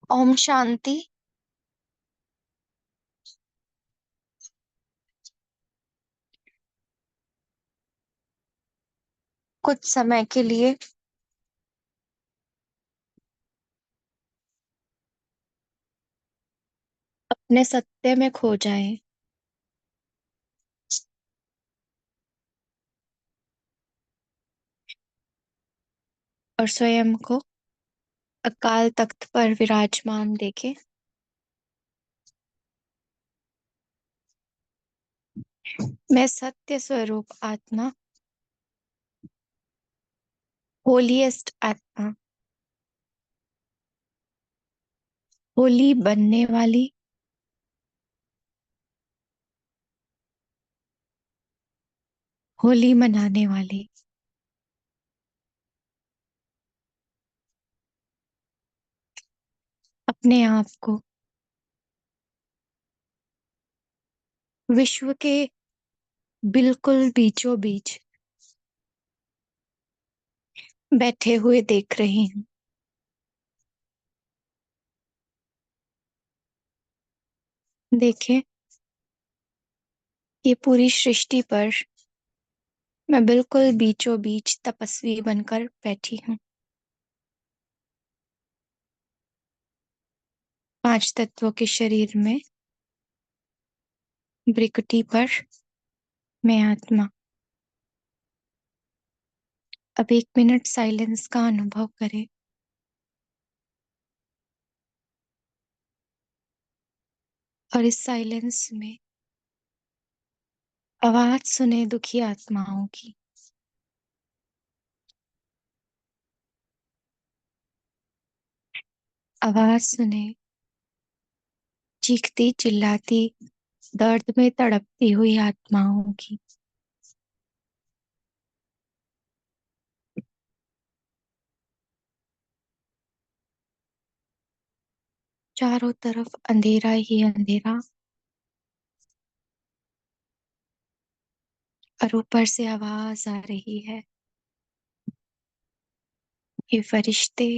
ओम शांति। कुछ समय के लिए अपने सत्य में खो जाएं और स्वयं को अकाल तख्त पर विराजमान देखें। मैं सत्य स्वरूप आत्मा, होलीएस्ट आत्मा, होली बनने वाली, होली मनाने वाली, अपने आप को विश्व के बिल्कुल बीचों बीच बैठे हुए देख रही हूँ। देखें, ये पूरी सृष्टि पर मैं बिल्कुल बीचों बीच तपस्वी बनकर बैठी हूँ। पांच तत्वों के शरीर में भ्रिकुटी पर मैं आत्मा। अब 1 मिनट साइलेंस का अनुभव करें और इस साइलेंस में आवाज सुने दुखी आत्माओं की। आवाज सुने चीखती चिल्लाती दर्द में तड़पती हुई आत्माओं की। चारों तरफ अंधेरा ही अंधेरा और ऊपर से आवाज आ रही है, ये फरिश्ते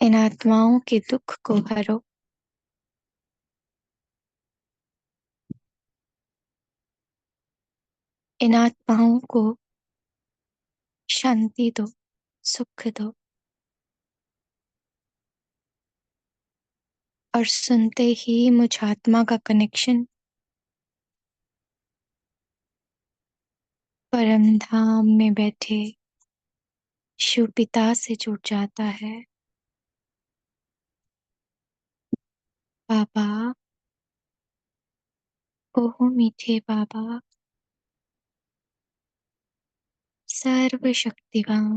इन आत्माओं के दुख को हरो। इन आत्माओं को शांति दो, सुख दो। और सुनते ही मुझ आत्मा का कनेक्शन परम धाम में बैठे शिव पिता से जुड़ जाता है। बाबा, ओहो मीठे बाबा, सर्वशक्तिवान,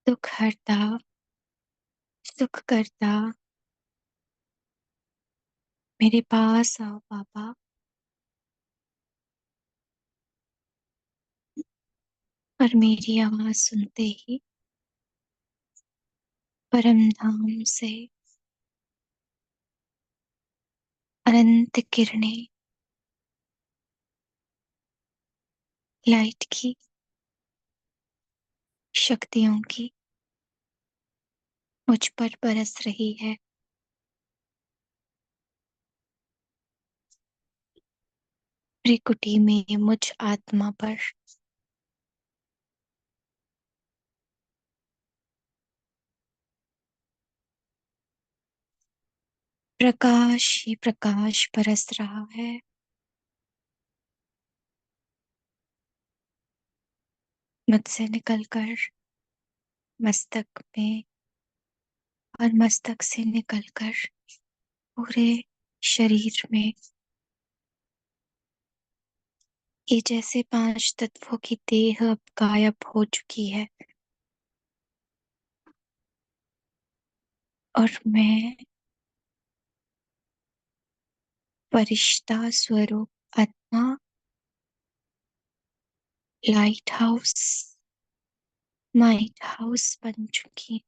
दुख हरता, सुख करता, मेरे पास आओ बाबा। और मेरी आवाज सुनते ही परम धाम से अनंत किरणें लाइट की, शक्तियों की मुझ पर बरस रही है। त्रिकुटी में मुझ आत्मा पर प्रकाश ही प्रकाश बरस रहा है। मुझसे निकलकर मस्तक में और मस्तक से निकलकर पूरे शरीर में, ये जैसे पांच तत्वों की देह अब गायब हो चुकी है और मैं फरिश्ता स्वरूप आत्मा, लाइट हाउस, माइट हाउस बन चुकी।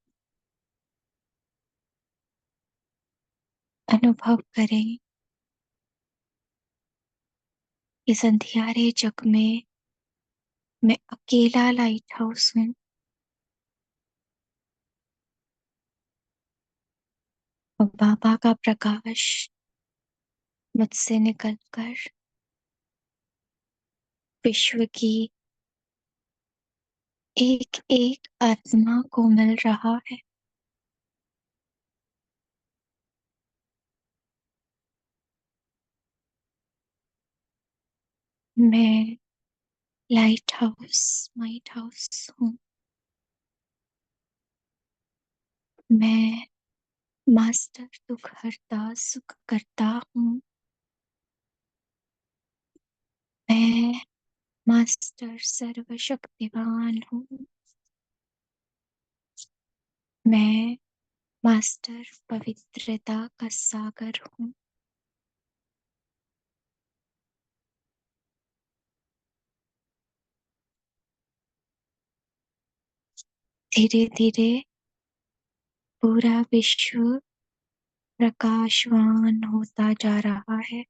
अनुभव करें, इस अंधियारे जग में मैं अकेला लाइट हाउस हूँ। और बाबा का प्रकाश मुझसे निकलकर विश्व की एक एक आत्मा को मिल रहा है। मैं लाइट हाउस हूँ। मैं मास्टर दुख हरता सुख करता हूँ। मैं मास्टर सर्वशक्तिवान हूँ। मैं मास्टर पवित्रता का सागर हूँ। धीरे धीरे पूरा विश्व प्रकाशवान होता जा रहा है।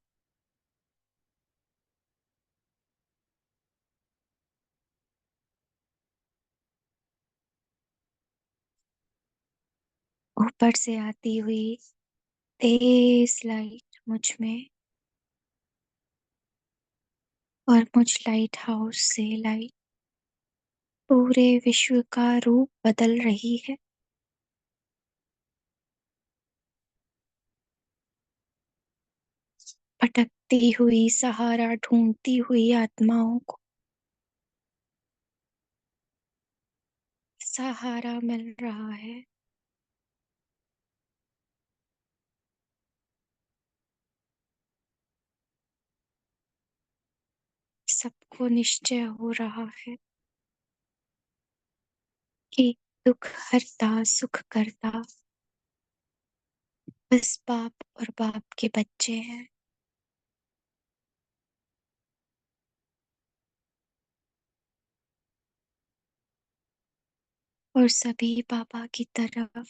ऊपर से आती हुई तेज लाइट मुझ में और मुझ लाइट हाउस से लाइट पूरे विश्व का रूप बदल रही है। भटकती हुई सहारा ढूंढती हुई आत्माओं को सहारा मिल रहा है। सबको निश्चय हो रहा है कि दुख हरता सुख करता बस बाप और बाप के बच्चे हैं। और सभी बाबा की तरफ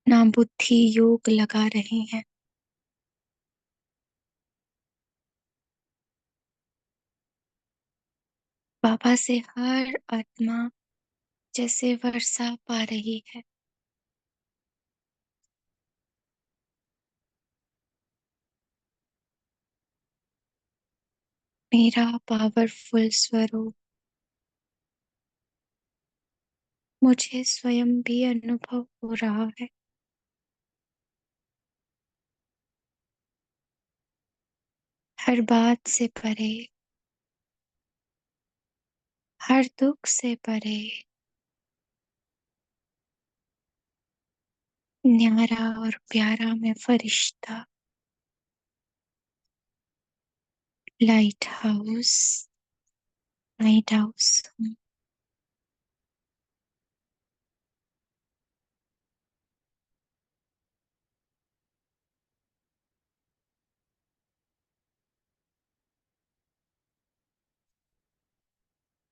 ना बुद्धि योग लगा रहे हैं। बाबा से हर आत्मा जैसे वर्षा पा रही है। मेरा पावरफुल स्वरूप मुझे स्वयं भी अनुभव हो रहा है। हर बात से परे, हर दुख से परे, न्यारा और प्यारा मैं फरिश्ता लाइट हाउस लाइट हाउस हूँ।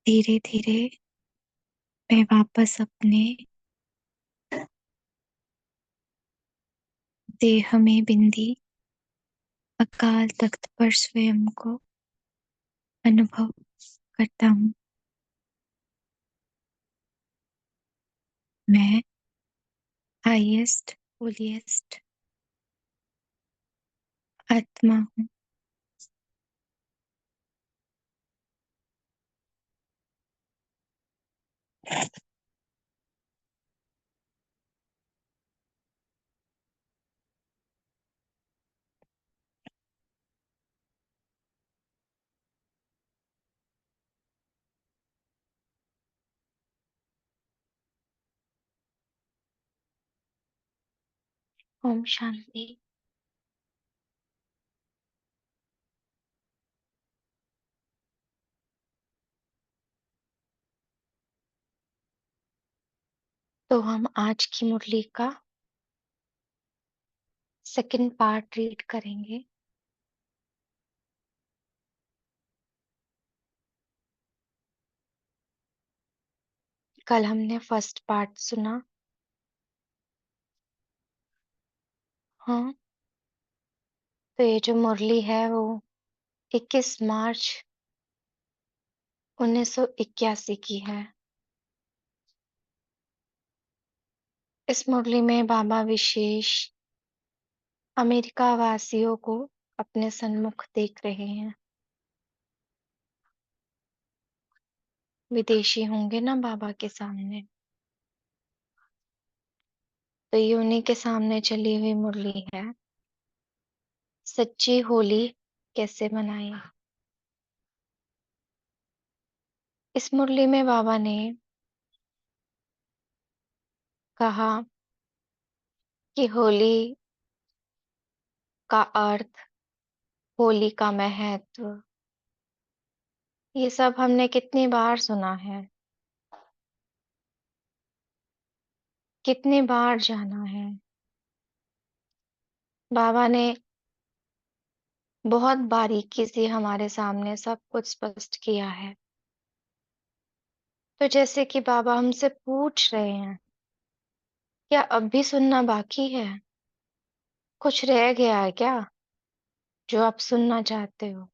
धीरे धीरे मैं वापस अपने देह में बिंदी अकाल तख्त पर स्वयं को अनुभव करता हूँ। मैं हाईएस्ट होलीएस्ट आत्मा हूँ। ओम शांति। तो हम आज की मुरली का सेकंड पार्ट रीड करेंगे। कल हमने फर्स्ट पार्ट सुना। हाँ, तो ये जो मुरली है वो 21 मार्च 1981 की है। इस मुरली में बाबा विशेष अमेरिका वासियों को अपने सन्मुख देख रहे हैं। विदेशी होंगे ना बाबा के सामने, तो ये उन्हीं के सामने चली हुई मुरली है। सच्ची होली कैसे मनाएं। इस मुरली में बाबा ने कहा कि होली का अर्थ, होली का महत्व, ये सब हमने कितनी बार सुना है, कितनी बार जाना है। बाबा ने बहुत बारीकी से हमारे सामने सब कुछ स्पष्ट किया है। तो जैसे कि बाबा हमसे पूछ रहे हैं, क्या अब भी सुनना बाकी है? कुछ रह गया है क्या जो आप सुनना चाहते हो?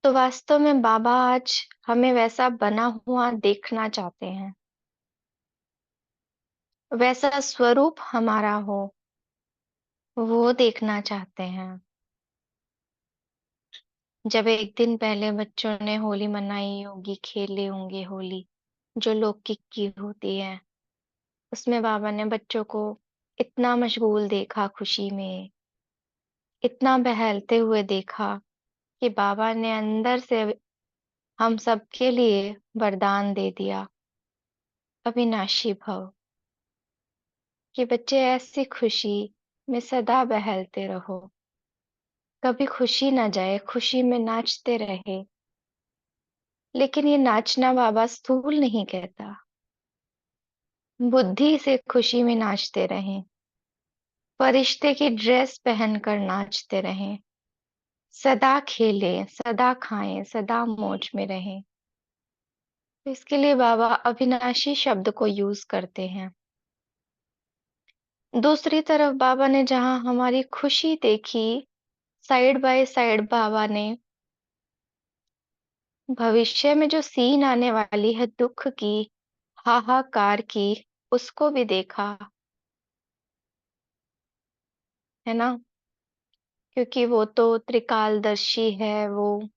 तो वास्तव में बाबा आज हमें वैसा बना हुआ देखना चाहते हैं, वैसा स्वरूप हमारा हो, वो देखना चाहते हैं। जब एक दिन पहले बच्चों ने होली मनाई होगी, खेले होंगे होली, जो लौकिक की होती है, उसमें बाबा ने बच्चों को इतना मशगूल देखा, खुशी में इतना बहलते हुए देखा कि बाबा ने अंदर से हम सबके लिए वरदान दे दिया, अविनाशी भव, कि बच्चे ऐसी खुशी में सदा बहलते रहो, कभी खुशी ना जाए, खुशी में नाचते रहे। लेकिन ये नाचना बाबा स्थूल नहीं कहता, बुद्धि से खुशी में नाचते रहें, फरिश्ते की ड्रेस पहनकर नाचते रहें, सदा खेलें, सदा खाएं, सदा मौज में रहें। तो इसके लिए बाबा अविनाशी शब्द को यूज करते हैं। दूसरी तरफ बाबा ने जहां हमारी खुशी देखी, साइड बाय साइड बाबा ने भविष्य में जो सीन आने वाली है, दुख की, हाहाकार की, उसको भी देखा, है ना? क्योंकि वो तो त्रिकालदर्शी है, वो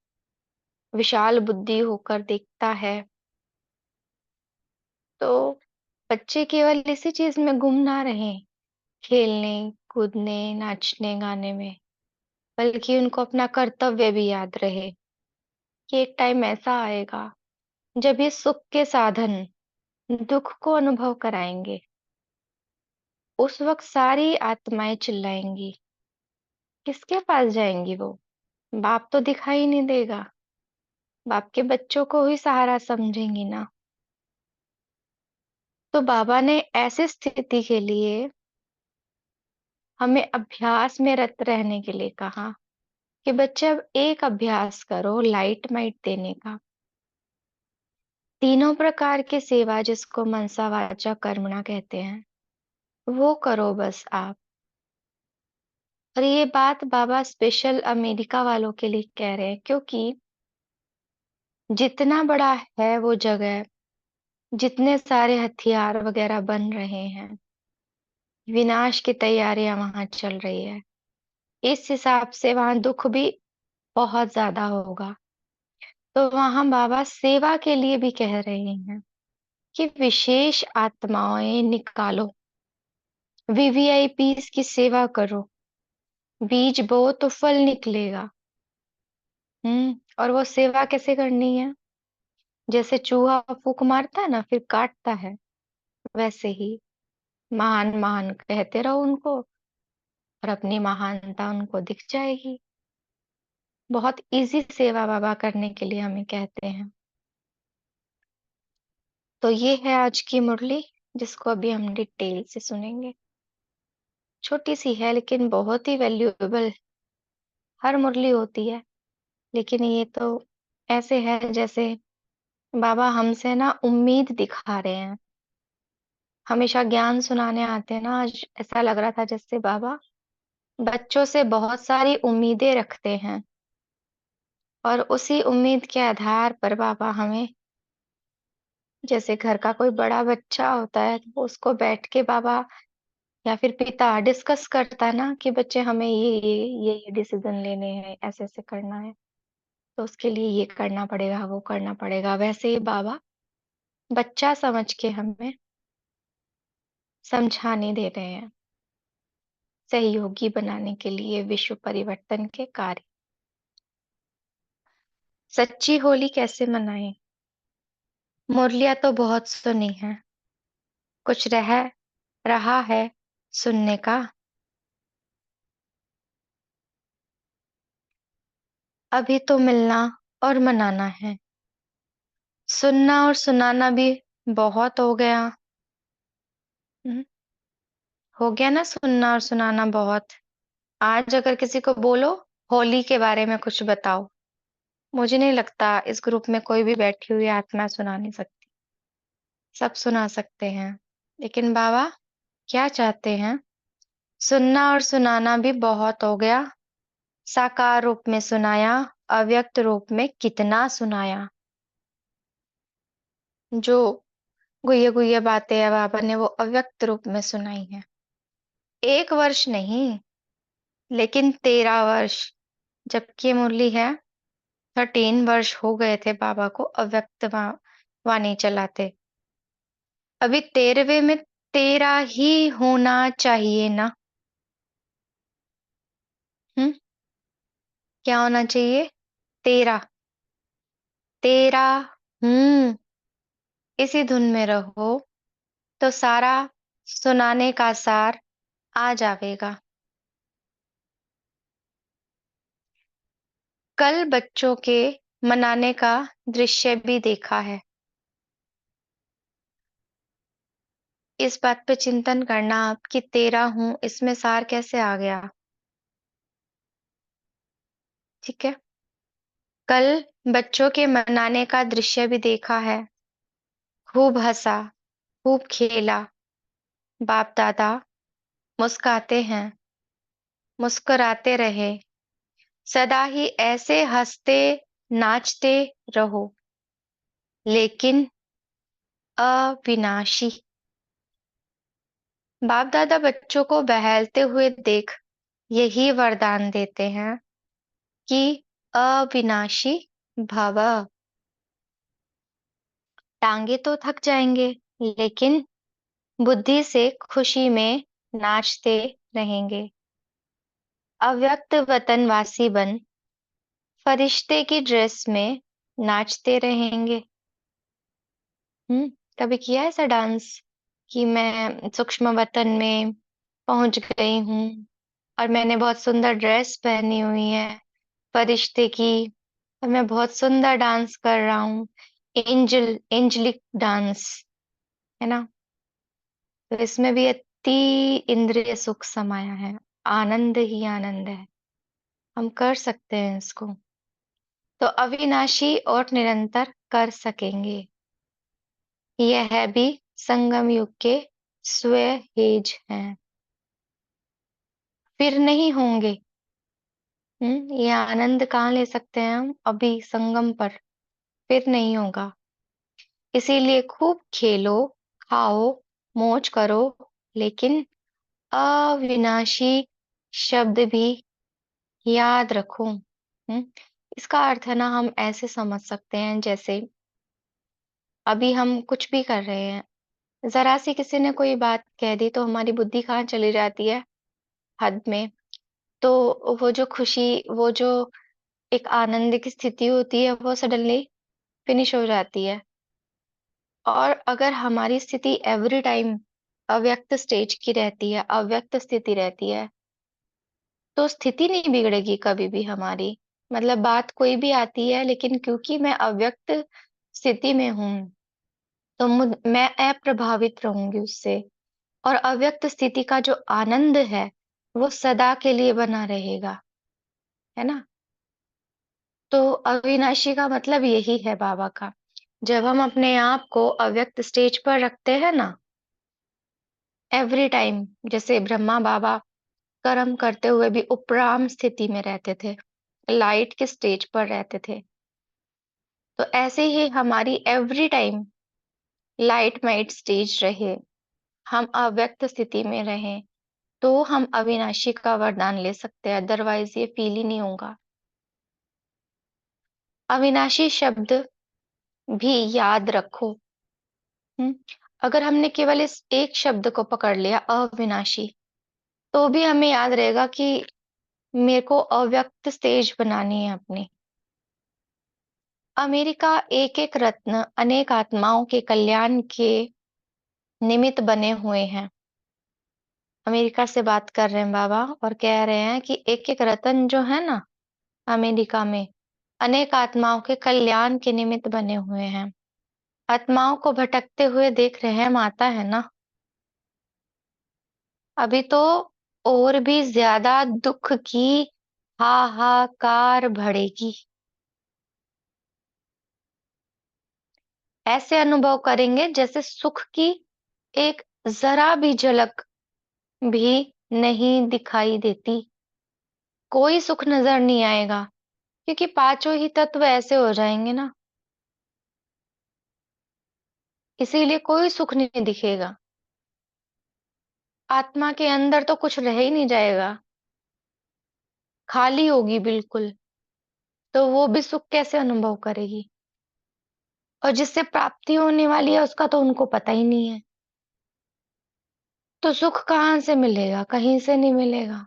विशाल बुद्धि होकर देखता है। तो बच्चे केवल इसी चीज में गुम ना रहें, खेलने, कूदने, नाचने, गाने में, बल्कि उनको अपना कर्तव्य भी याद रहे कि एक टाइम ऐसा आएगा जब ये सुख के साधन दुख को अनुभव कराएंगे। उस वक्त सारी आत्माएं चिल्लाएंगी, किसके पास जाएंगी वो? बाप तो दिखाई नहीं देगा, बाप के बच्चों को ही सहारा समझेंगी ना। तो बाबा ने ऐसी स्थिति के लिए हमें अभ्यास में रत रहने के लिए कहा कि बच्चे अब एक अभ्यास करो लाइट माइट देने का। तीनों प्रकार की सेवा, जिसको मनसा वाचा कर्मणा कहते हैं, वो करो बस आप। और ये बात बाबा स्पेशल अमेरिका वालों के लिए कह रहे हैं, क्योंकि जितना बड़ा है वो जगह, जितने सारे हथियार वगैरह बन रहे हैं, विनाश की तैयारियां वहां चल रही है, इस हिसाब से वहां दुख भी बहुत ज्यादा होगा। तो वहां बाबा सेवा के लिए भी कह रहे हैं कि विशेष आत्माएं निकालो, वीवीआईपीस की सेवा करो, बीज बो तो फल निकलेगा। और वो सेवा कैसे करनी है? जैसे चूहा फूंक मारता है ना, फिर काटता है, वैसे ही महान महान कहते रहो उनको, और अपनी महानता उनको दिख जाएगी। बहुत इजी सेवा बाबा करने के लिए हमें कहते हैं। तो ये है आज की मुरली, जिसको अभी हम डिटेल से सुनेंगे। छोटी सी है लेकिन बहुत ही वैल्यूएबल हर मुरली होती है, लेकिन ये तो ऐसे है जैसे बाबा हमसे ना उम्मीद दिखा रहे हैं। हमेशा ज्ञान सुनाने आते हैं ना, आज ऐसा लग रहा था जैसे बाबा बच्चों से बहुत सारी उम्मीदें रखते हैं, और उसी उम्मीद के आधार पर बाबा हमें जैसे घर का कोई बड़ा बच्चा होता है तो उसको बैठ के बाबा या फिर पिता डिस्कस करता है ना कि बच्चे हमें ये डिसीजन लेने हैं, ऐसे ऐसे करना है, तो उसके लिए ये करना पड़ेगा, वो करना पड़ेगा। वैसे ही बाबा बच्चा समझ के हमें समझाने दे रहे हैं, सहयोगी बनाने के लिए विश्व परिवर्तन के कार्य। सच्ची होली कैसे मनाएं? मुरलिया तो बहुत सुनी है, कुछ रहा है सुनने का। अभी तो मिलना और मनाना है, सुनना और सुनाना भी बहुत हो गया। हम्म, हो गया ना सुनना और सुनाना बहुत। आज अगर किसी को बोलो होली के बारे में कुछ बताओ, मुझे नहीं लगता इस ग्रुप में कोई भी बैठी हुई आत्मा सुना नहीं सकती। सब सुना सकते हैं, लेकिन बाबा क्या चाहते हैं? सुनना और सुनाना भी बहुत हो गया, साकार रूप में सुनाया, अव्यक्त रूप में कितना सुनाया। जो गुये गुये बातें है बाबा ने वो अव्यक्त रूप में सुनाई है। 1 वर्ष नहीं, लेकिन 13 वर्ष, जबकि ये मुरली है 13 वर्ष हो गए थे बाबा को अव्यक्त वाणी चलाते। अभी 13वें में 13 ही होना चाहिए ना? हम्म, क्या होना चाहिए? 13। 13। इसी धुन में रहो तो सारा सुनाने का सार आ जाएगा। कल बच्चों के मनाने का दृश्य भी देखा है। इस बात पे चिंतन करना आप कि 13 हूं, इसमें सार कैसे आ गया? ठीक है। कल बच्चों के मनाने का दृश्य भी देखा है, खूब हंसा, खूब खेला। बाप दादा मुस्काते हैं, मुस्कुराते रहे, सदा ही ऐसे हंसते नाचते रहो, लेकिन अविनाशी। बाप दादा बच्चों को बहलते हुए देख यही वरदान देते हैं कि अविनाशी भव। टांगे तो थक जाएंगे, लेकिन बुद्धि से खुशी में नाचते रहेंगे। अव्यक्त वतनवासी बन फरिश्ते की ड्रेस में नाचते रहेंगे। कभी किया ऐसा डांस कि मैं सूक्ष्म वतन में पहुंच गई हूँ और मैंने बहुत सुंदर ड्रेस पहनी हुई है फरिश्ते की, और मैं बहुत सुंदर डांस कर रहा हूँ, एंजलिक डांस, है ना? तो इसमें भी अति इंद्रिय सुख समाया है, आनंद ही आनंद है। हम कर सकते हैं इसको, तो अविनाशी और निरंतर कर सकेंगे। यह भी संगम युग के स्वहेज हैं, फिर नहीं होंगे। ये आनंद कहाँ ले सकते हैं हम? अभी संगम पर, फिर नहीं होगा। इसीलिए खूब खेलो, खाओ, मौज करो, लेकिन अविनाशी शब्द भी याद रखो। इसका अर्थ है ना, हम ऐसे समझ सकते हैं जैसे अभी हम कुछ भी कर रहे हैं, जरा सी किसी ने कोई बात कह दी तो हमारी बुद्धि कहाँ चली जाती है? हद में। तो वो जो खुशी, वो जो एक आनंद की स्थिति होती है वो सडनली फिनिश हो जाती है। और अगर हमारी स्थिति एवरी टाइम अव्यक्त स्टेज की रहती है, अव्यक्त स्थिति रहती है, तो स्थिति नहीं बिगड़ेगी कभी भी हमारी। मतलब बात कोई भी आती है, लेकिन क्योंकि मैं अव्यक्त स्थिति में हूं, तो मैं अप्रभावित रहूंगी उससे। और अव्यक्त स्थिति का जो आनंद है वो सदा के लिए बना रहेगा, है ना? तो अविनाशी का मतलब यही है बाबा का। जब हम अपने आप को अव्यक्त स्टेज पर रखते हैं ना, एवरी टाइम, जैसे ब्रह्मा बाबा कर्म करते हुए भी उपराम स्थिति में रहते थे, लाइट के स्टेज पर रहते थे, तो ऐसे ही हमारी every time light might stage रहे, हम अव्यक्त स्थिति में रहें, तो हम अविनाशी का वरदान ले सकते हैं, अदरवाइज ये फील ही नहीं होगा। अविनाशी शब्द भी याद रखो। हम्म, अगर हमने केवल इस एक शब्द को पकड़ लिया अविनाशी, तो भी हमें याद रहेगा कि मेरे को अव्यक्त स्टेज बनानी है अपनी। अमेरिका एक एक रत्न अनेक आत्माओं के कल्याण के निमित्त बने हुए हैं। अमेरिका से बात कर रहे हैं बाबा और कह रहे हैं कि एक एक रत्न जो है ना अमेरिका में अनेक आत्माओं के कल्याण के निमित्त बने हुए हैं। आत्माओं को भटकते हुए देख रहे हैं, माता है ना। अभी तो और भी ज्यादा दुख की हाहाकार बढ़ेगी। ऐसे अनुभव करेंगे जैसे सुख की एक जरा भी झलक भी नहीं दिखाई देती। कोई सुख नजर नहीं आएगा, क्योंकि पांचों ही तत्व ऐसे हो जाएंगे ना, इसीलिए कोई सुख नहीं दिखेगा। आत्मा के अंदर तो कुछ रह ही नहीं जाएगा, खाली होगी बिल्कुल। तो वो भी सुख कैसे अनुभव करेगी? और जिससे प्राप्ति होने वाली है उसका तो उनको पता ही नहीं है। तो सुख कहाँ से मिलेगा? कहीं से नहीं मिलेगा।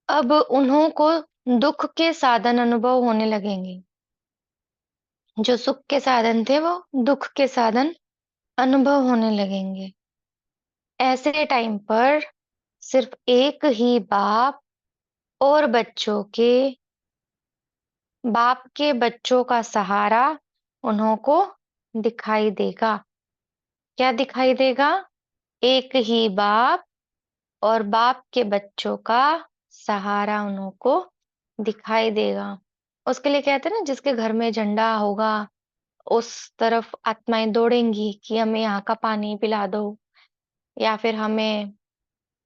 अब उन्हों को दुख के साधन अनुभव होने लगेंगे। जो सुख के साधन थे वो दुख के साधन अनुभव होने लगेंगे। ऐसे टाइम पर सिर्फ एक ही बाप और बाप के बच्चों का सहारा उन्हों को दिखाई देगा। क्या दिखाई देगा? एक ही बाप और बाप के बच्चों का सहारा उन्हों को दिखाई देगा। उसके लिए कहते हैं ना, जिसके घर में झंडा होगा उस तरफ आत्माएं दौड़ेंगी कि हमें यहाँ का पानी पिला दो या फिर हमें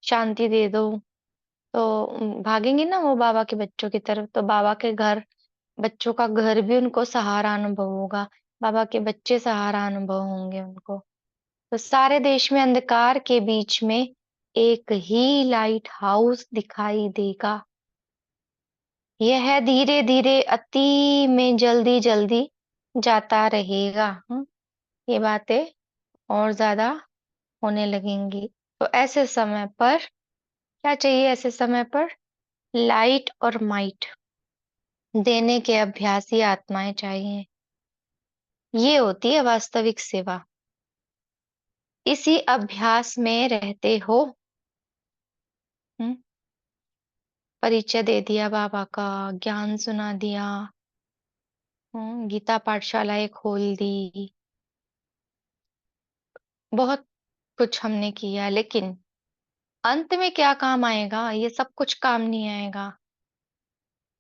शांति दे दो। तो भागेंगी ना वो बाबा के बच्चों की तरफ, तो बाबा के घर, बच्चों का घर भी उनको सहारा अनुभव होगा। बाबा के बच्चे सहारा अनुभव होंगे उनको। तो सारे देश में अंधकार के बीच में एक ही लाइट हाउस दिखाई देगा। यह धीरे धीरे अति में जल्दी जल्दी जाता रहेगा। ये बातें और ज्यादा होने लगेंगी। तो ऐसे समय पर क्या चाहिए? ऐसे समय पर लाइट और माइट देने के अभ्यासी आत्माएं चाहिए। ये होती है वास्तविक सेवा। इसी अभ्यास में रहते हो। हम्म, परिचय दे दिया बाबा का, ज्ञान सुना दिया, गीता पाठशालाएं खोल दी, बहुत कुछ हमने किया, लेकिन अंत में क्या काम आएगा? ये सब कुछ काम नहीं आएगा।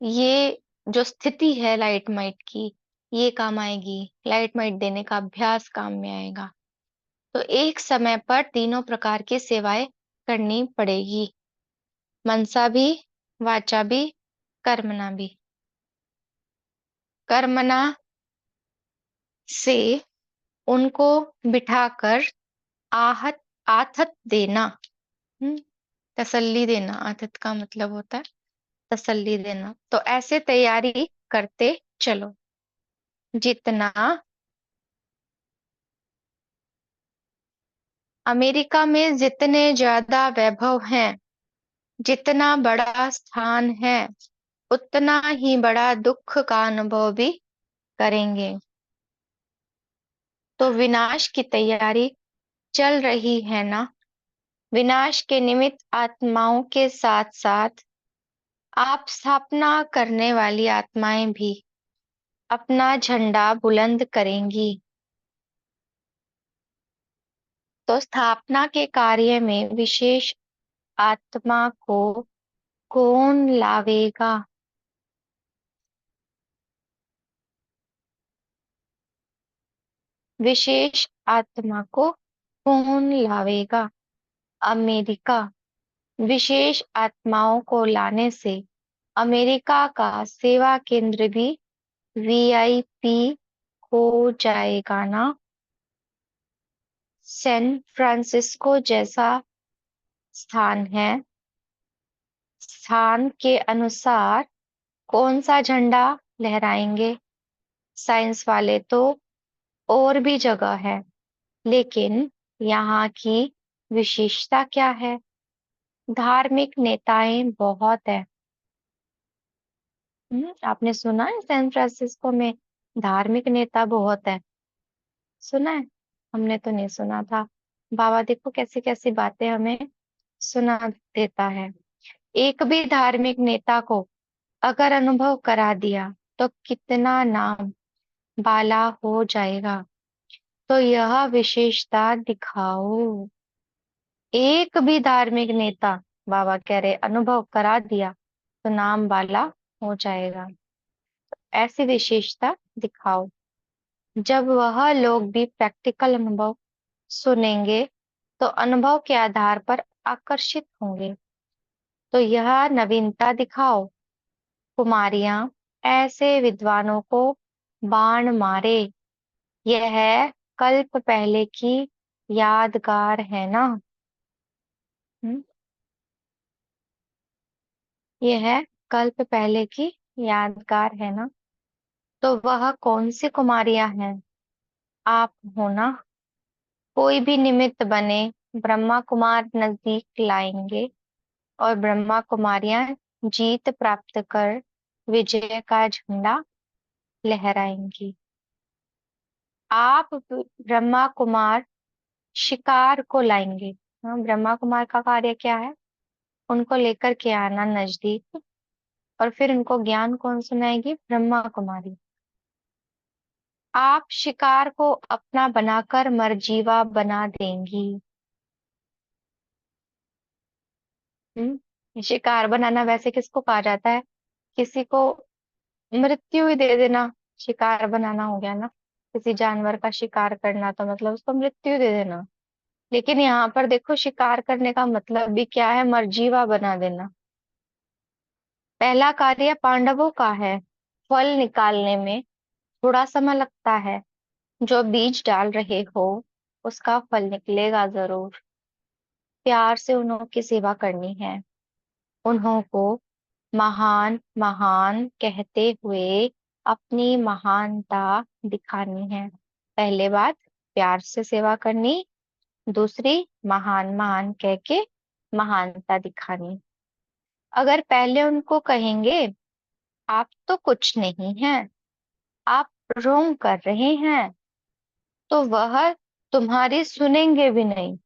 ये जो स्थिति है लाइट माइट की, ये काम आएगी। लाइट माइट देने का अभ्यास काम में आएगा। तो एक समय पर तीनों प्रकार की सेवाएं करनी पड़ेगी, मनसा भी, वाचा भी, कर्मणा भी। कर्मणा से उनको बिठाकर आहत आथत देना, हम्म, तसल्ली देना। आथत का मतलब होता है तसल्ली देना। तो ऐसे तैयारी करते चलो। जितना अमेरिका में जितने ज्यादा वैभव हैं, जितना बड़ा स्थान है, उतना ही बड़ा दुख का अनुभव भी करेंगे। तो विनाश की तैयारी चल रही है ना। विनाश के निमित्त आत्माओं के साथ साथ आप स्थापना करने वाली आत्माएं भी अपना झंडा बुलंद करेंगी। तो स्थापना के कार्य में विशेष आत्मा को कौन लावेगा? विशेष आत्मा को कौन लावेगा? अमेरिका। विशेष आत्माओं को लाने से अमेरिका का सेवा केंद्र भी वीआईपी हो जाएगा ना। सैन फ्रांसिस्को जैसा स्थान है, स्थान के अनुसार कौन सा झंडा लहराएंगे? साइंस वाले तो और भी जगह है, लेकिन यहाँ की विशेषता क्या है? धार्मिक नेताएं बहुत है। आपने सुना है सैन फ्रांसिस्को में धार्मिक नेता बहुत है? सुना है? हमने तो नहीं सुना था। बाबा देखो कैसी कैसी बातें हमें सुना देता है। एक भी धार्मिक नेता को अगर अनुभव करा दिया तो कितना नाम बाला हो जाएगा। तो यह विशेषता दिखाओ। एक भी धार्मिक नेता, बाबा कह रहे, अनुभव करा दिया तो नाम बाला हो जाएगा। ऐसी विशेषता दिखाओ। जब वह लोग भी प्रैक्टिकल अनुभव सुनेंगे तो अनुभव के आधार पर आकर्षित होंगे। तो यह नवीनता दिखाओ। कुमारियां ऐसे विद्वानों को बाण मारे। यह कल्प पहले की यादगार है ना। हम्म, यह कल्प पहले की यादगार है ना। तो वह कौन सी कुमारियां हैं? आप हो ना। कोई भी निमित्त बने, ब्रह्मा कुमार नजदीक लाएंगे और ब्रह्मा कुमारियां जीत प्राप्त कर विजय का झंडा लहराएंगी। आप ब्रह्मा कुमार शिकार को लाएंगे। हाँ, ब्रह्मा कुमार का कार्य क्या है? उनको लेकर के आना नजदीक, और फिर उनको ज्ञान कौन सुनाएगी? ब्रह्मा कुमारी। आप शिकार को अपना बनाकर मरजीवा बना देंगी। शिकार बनाना वैसे किसको कहा जाता है? किसी को मृत्यु ही दे देना शिकार बनाना हो गया ना। किसी जानवर का शिकार करना तो मतलब उसको मृत्यु दे देना। लेकिन यहाँ पर देखो, शिकार करने का मतलब भी क्या है? मर्जीवा बना देना। पहला कार्य पांडवों का है। फल निकालने में थोड़ा समय लगता है। जो बीज डाल रहे हो उसका फल निकलेगा जरूर। प्यार से उन्हों की सेवा करनी है। उन्हों को महान महान कहते हुए अपनी महानता दिखानी है। पहले बात, प्यार से सेवा करनी। दूसरी, महान महान कह के महानता दिखानी। अगर पहले उनको कहेंगे आप तो कुछ नहीं हैं, आप रोंग कर रहे हैं, तो वह तुम्हारी सुनेंगे भी नहीं।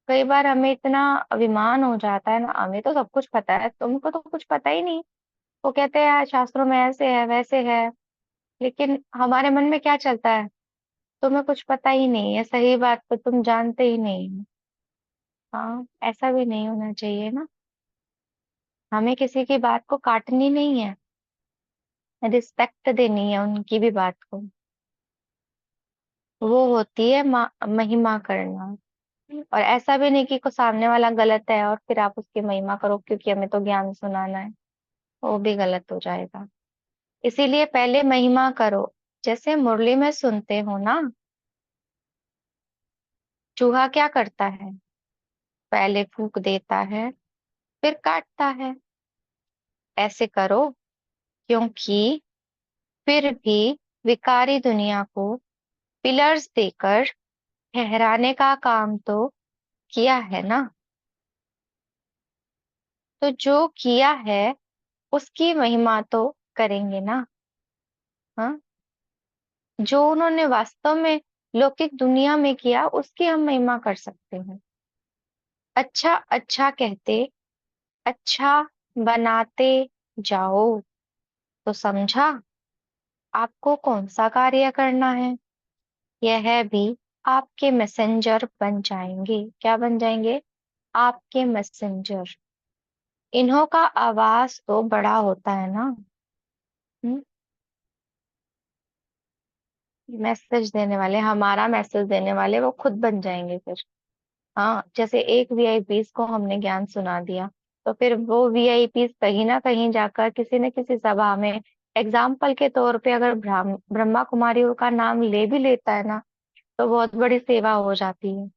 कई बार हमें इतना अभिमान हो जाता है ना, हमें तो सब कुछ पता है, तुमको तो कुछ पता ही नहीं। वो कहते हैं यार शास्त्रों में ऐसे है वैसे है, लेकिन हमारे मन में क्या चलता है? तुम्हें कुछ पता ही नहीं है, सही बात तो तुम जानते ही नहीं हो। हाँ, ऐसा भी नहीं होना चाहिए ना। हमें किसी की बात को काटनी नहीं है, रिस्पेक्ट देनी है उनकी भी बात को। वो होती है महिमा करना। और ऐसा भी नहीं कि को सामने वाला गलत है और फिर आप उसकी महिमा करो क्योंकि हमें तो ज्ञान सुनाना है। वो भी गलत हो जाएगा। इसीलिए पहले महिमा करो। जैसे मुरली में सुनते हो ना, चूहा क्या करता है? पहले फूंक देता है, फिर काटता है। ऐसे करो, क्योंकि फिर भी विकारी दुनिया को पिलर्स देकर ठहराने का काम तो किया है ना। तो जो किया है उसकी महिमा तो करेंगे ना। हाँ, जो उन्होंने वास्तव में लौकिक दुनिया में किया उसकी हम महिमा कर सकते हैं। अच्छा अच्छा कहते, अच्छा बनाते जाओ। तो समझा आपको कौन सा कार्य करना है? यह भी आपके मैसेंजर बन जाएंगे। क्या बन जाएंगे? आपके मैसेंजर। इन्हों का आवाज तो बड़ा होता है ना। मैसेज देने वाले, हमारा मैसेज देने वाले वो खुद बन जाएंगे फिर। हाँ, जैसे एक वीआईपीस को हमने ज्ञान सुना दिया, तो फिर वो वीआईपीस कहीं ना कहीं जाकर किसी न किसी सभा में, एग्जाम्पल के तौर पे अगर ब्रह्मा कुमारियों का नाम ले भी लेता है ना, तो बहुत बड़ी सेवा हो जाती है।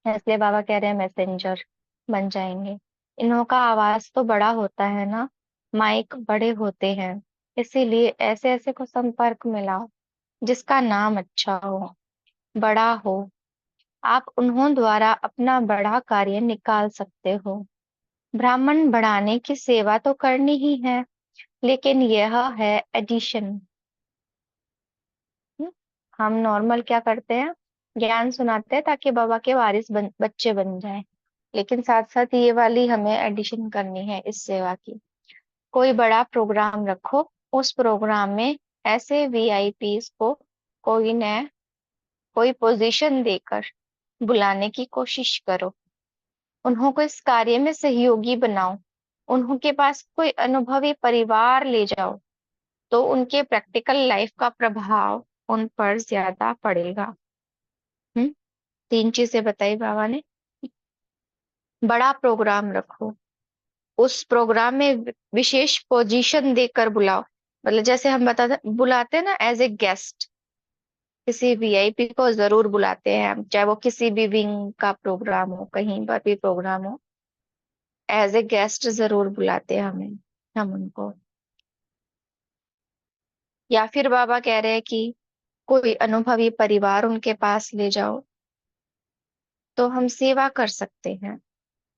इसलिए बाबा कह रहे हैं मैसेंजर बन जाएंगे। इन्हों का आवाज तो बड़ा होता है ना, माइक बड़े होते हैं, इसीलिए ऐसे ऐसे को संपर्क में लाओ जिसका नाम अच्छा हो, बड़ा हो। आप उन्हों द्वारा अपना बड़ा कार्य निकाल सकते हो। ब्राह्मण बढ़ाने की सेवा तो करनी ही है, लेकिन यह है एडिशन। हम नॉर्मल क्या करते हैं, ज्ञान सुनाते हैं ताकि बाबा के वारिस बच्चे बन जाएं, लेकिन साथ साथ ये वाली हमें एडिशन करनी है इस सेवा की। कोई बड़ा प्रोग्राम रखो, उस प्रोग्राम में ऐसे वीआईपीस को कोई न कोई पोजीशन देकर बुलाने की कोशिश करो। उन्हों को इस कार्य में सहयोगी बनाओ। उन्हों के पास कोई अनुभवी परिवार ले जाओ, तो उनके प्रैक्टिकल लाइफ का प्रभाव उन पर ज्यादा पड़ेगा। हम्म। तीन चीजें बताई बाबा ने। बड़ा प्रोग्राम रखो, उस प्रोग्राम में विशेष पोजीशन देकर बुलाओ। मतलब जैसे हम बताते बुलाते हैं ना एज ए गेस्ट, किसी वीआईपी को जरूर बुलाते हैं हम, चाहे वो किसी भी विंग का प्रोग्राम हो, कहीं पर भी प्रोग्राम हो, एज ए गेस्ट जरूर बुलाते हैं हमें, हम उनको। या फिर बाबा कह रहे हैं कि कोई अनुभवी परिवार उनके पास ले जाओ, तो हम सेवा कर सकते हैं।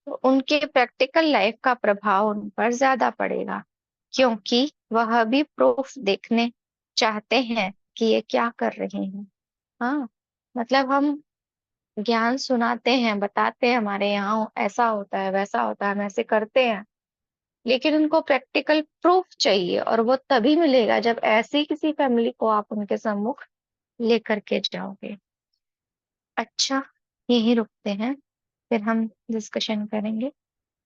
तो उनके प्रैक्टिकल लाइफ का प्रभाव उन पर ज्यादा पड़ेगा, क्योंकि वह भी प्रूफ देखने चाहते हैं कि ये क्या कर रहे हैं। हाँ, मतलब हम ज्ञान सुनाते हैं, बताते हैं हमारे यहाँ ऐसा होता है वैसा होता है, हम ऐसे करते हैं, लेकिन उनको प्रैक्टिकल प्रूफ चाहिए, और वो तभी मिलेगा जब ऐसी किसी फैमिली को आप उनके सम्मुख लेकर के जाओगे। अच्छा, यही रुकते हैं, फिर हम डिस्कशन करेंगे।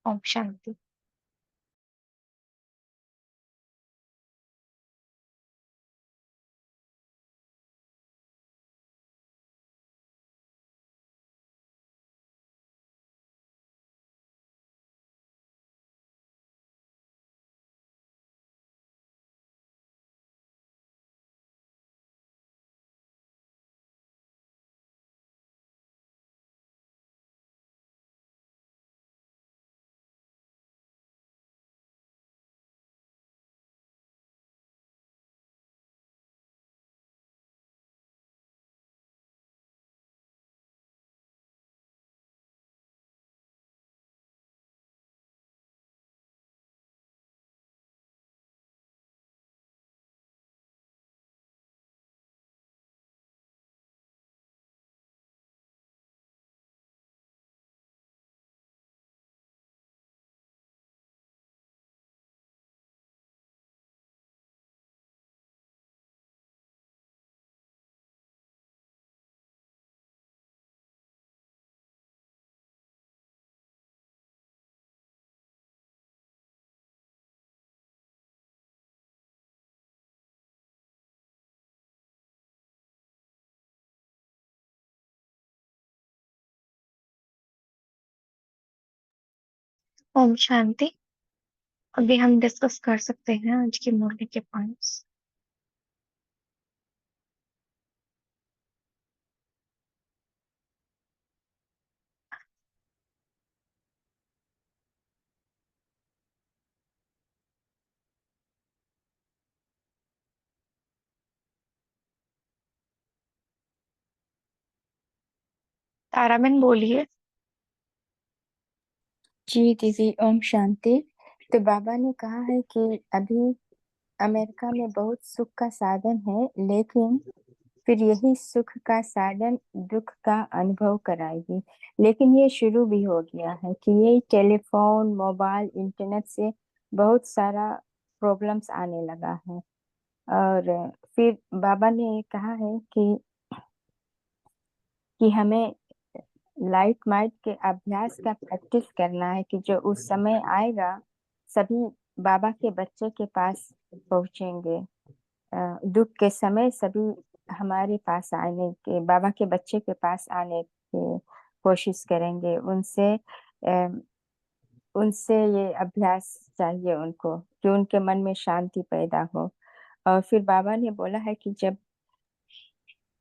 ओम शांति। ओम शांति। अभी हम डिस्कस कर सकते हैं आज की मुरली के पॉइंट्स। ताराबेन बोलिए। जी दीदी, ओम शांति। तो बाबा ने कहा है कि अभी अमेरिका में बहुत सुख का साधन है, लेकिन फिर यही सुख का साधन दुख का अनुभव कराएगी। लेकिन ये शुरू भी हो गया है कि ये टेलीफोन, मोबाइल, इंटरनेट से बहुत सारा प्रॉब्लम्स आने लगा है। और फिर बाबा ने कहा है कि हमें लाइट माइट के अभ्यास का प्रैक्टिस करना है, कि जो उस समय आएगा सभी बाबा के बच्चे के पास पहुंचेंगे। दुख के समय सभी हमारे पास आने के, बाबा के बच्चे के पास आने की कोशिश करेंगे। उनसे ये अभ्यास चाहिए उनको, कि उनके मन में शांति पैदा हो। और फिर बाबा ने बोला है कि जब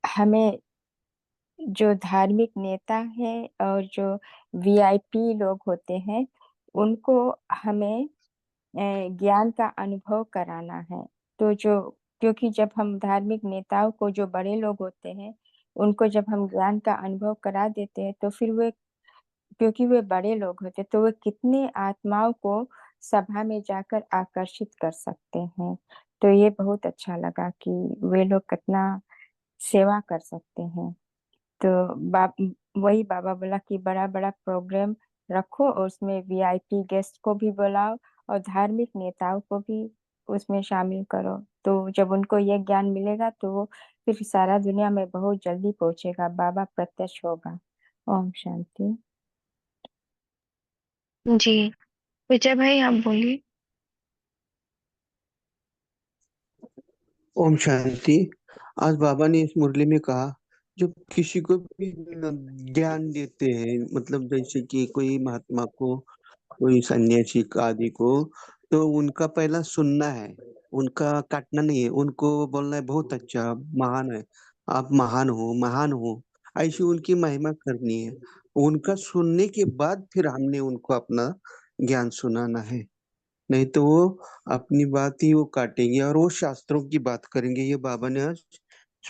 हमें जो धार्मिक नेता हैं और जो वीआईपी लोग होते हैं, उनको हमें ज्ञान का अनुभव कराना है। तो जो क्योंकि जब हम धार्मिक नेताओं को, जो बड़े लोग होते हैं, उनको जब हम ज्ञान का अनुभव करा देते हैं, तो फिर वे, क्योंकि वे बड़े लोग होते, तो वे कितने आत्माओं को सभा में जाकर आकर्षित कर सकते हैं। तो ये बहुत अच्छा लगा कि वे लोग कितना सेवा कर सकते हैं। तो वही बाबा बोला कि बड़ा बड़ा प्रोग्राम रखो और उसमें वीआईपी गेस्ट को भी बुलाओ और धार्मिक नेताओं को भी उसमें शामिल करो। तो जब उनको ये ज्ञान मिलेगा तो वो फिर सारा दुनिया में बहुत जल्दी पहुंचेगा, बाबा प्रत्यक्ष होगा। ओम शांति। जी, विजय भाई आप बोलिए। ओम शांति। आज बाबा ने इस मुरली में कहा, जो किसी को भी ज्ञान देते हैं, मतलब जैसे कि कोई महात्मा को, कोई सन्यासी आदि को, तो उनका पहला सुनना है, उनका काटना नहीं है। उनको बोलना है बहुत अच्छा, महान है, आप महान हो, महान हो, ऐसी उनकी महिमा करनी है। उनका सुनने के बाद फिर हमने उनको अपना ज्ञान सुनाना है। नहीं तो वो अपनी बात ही वो काटेंगे और वो शास्त्रों की बात करेंगे। ये बाबा ने आज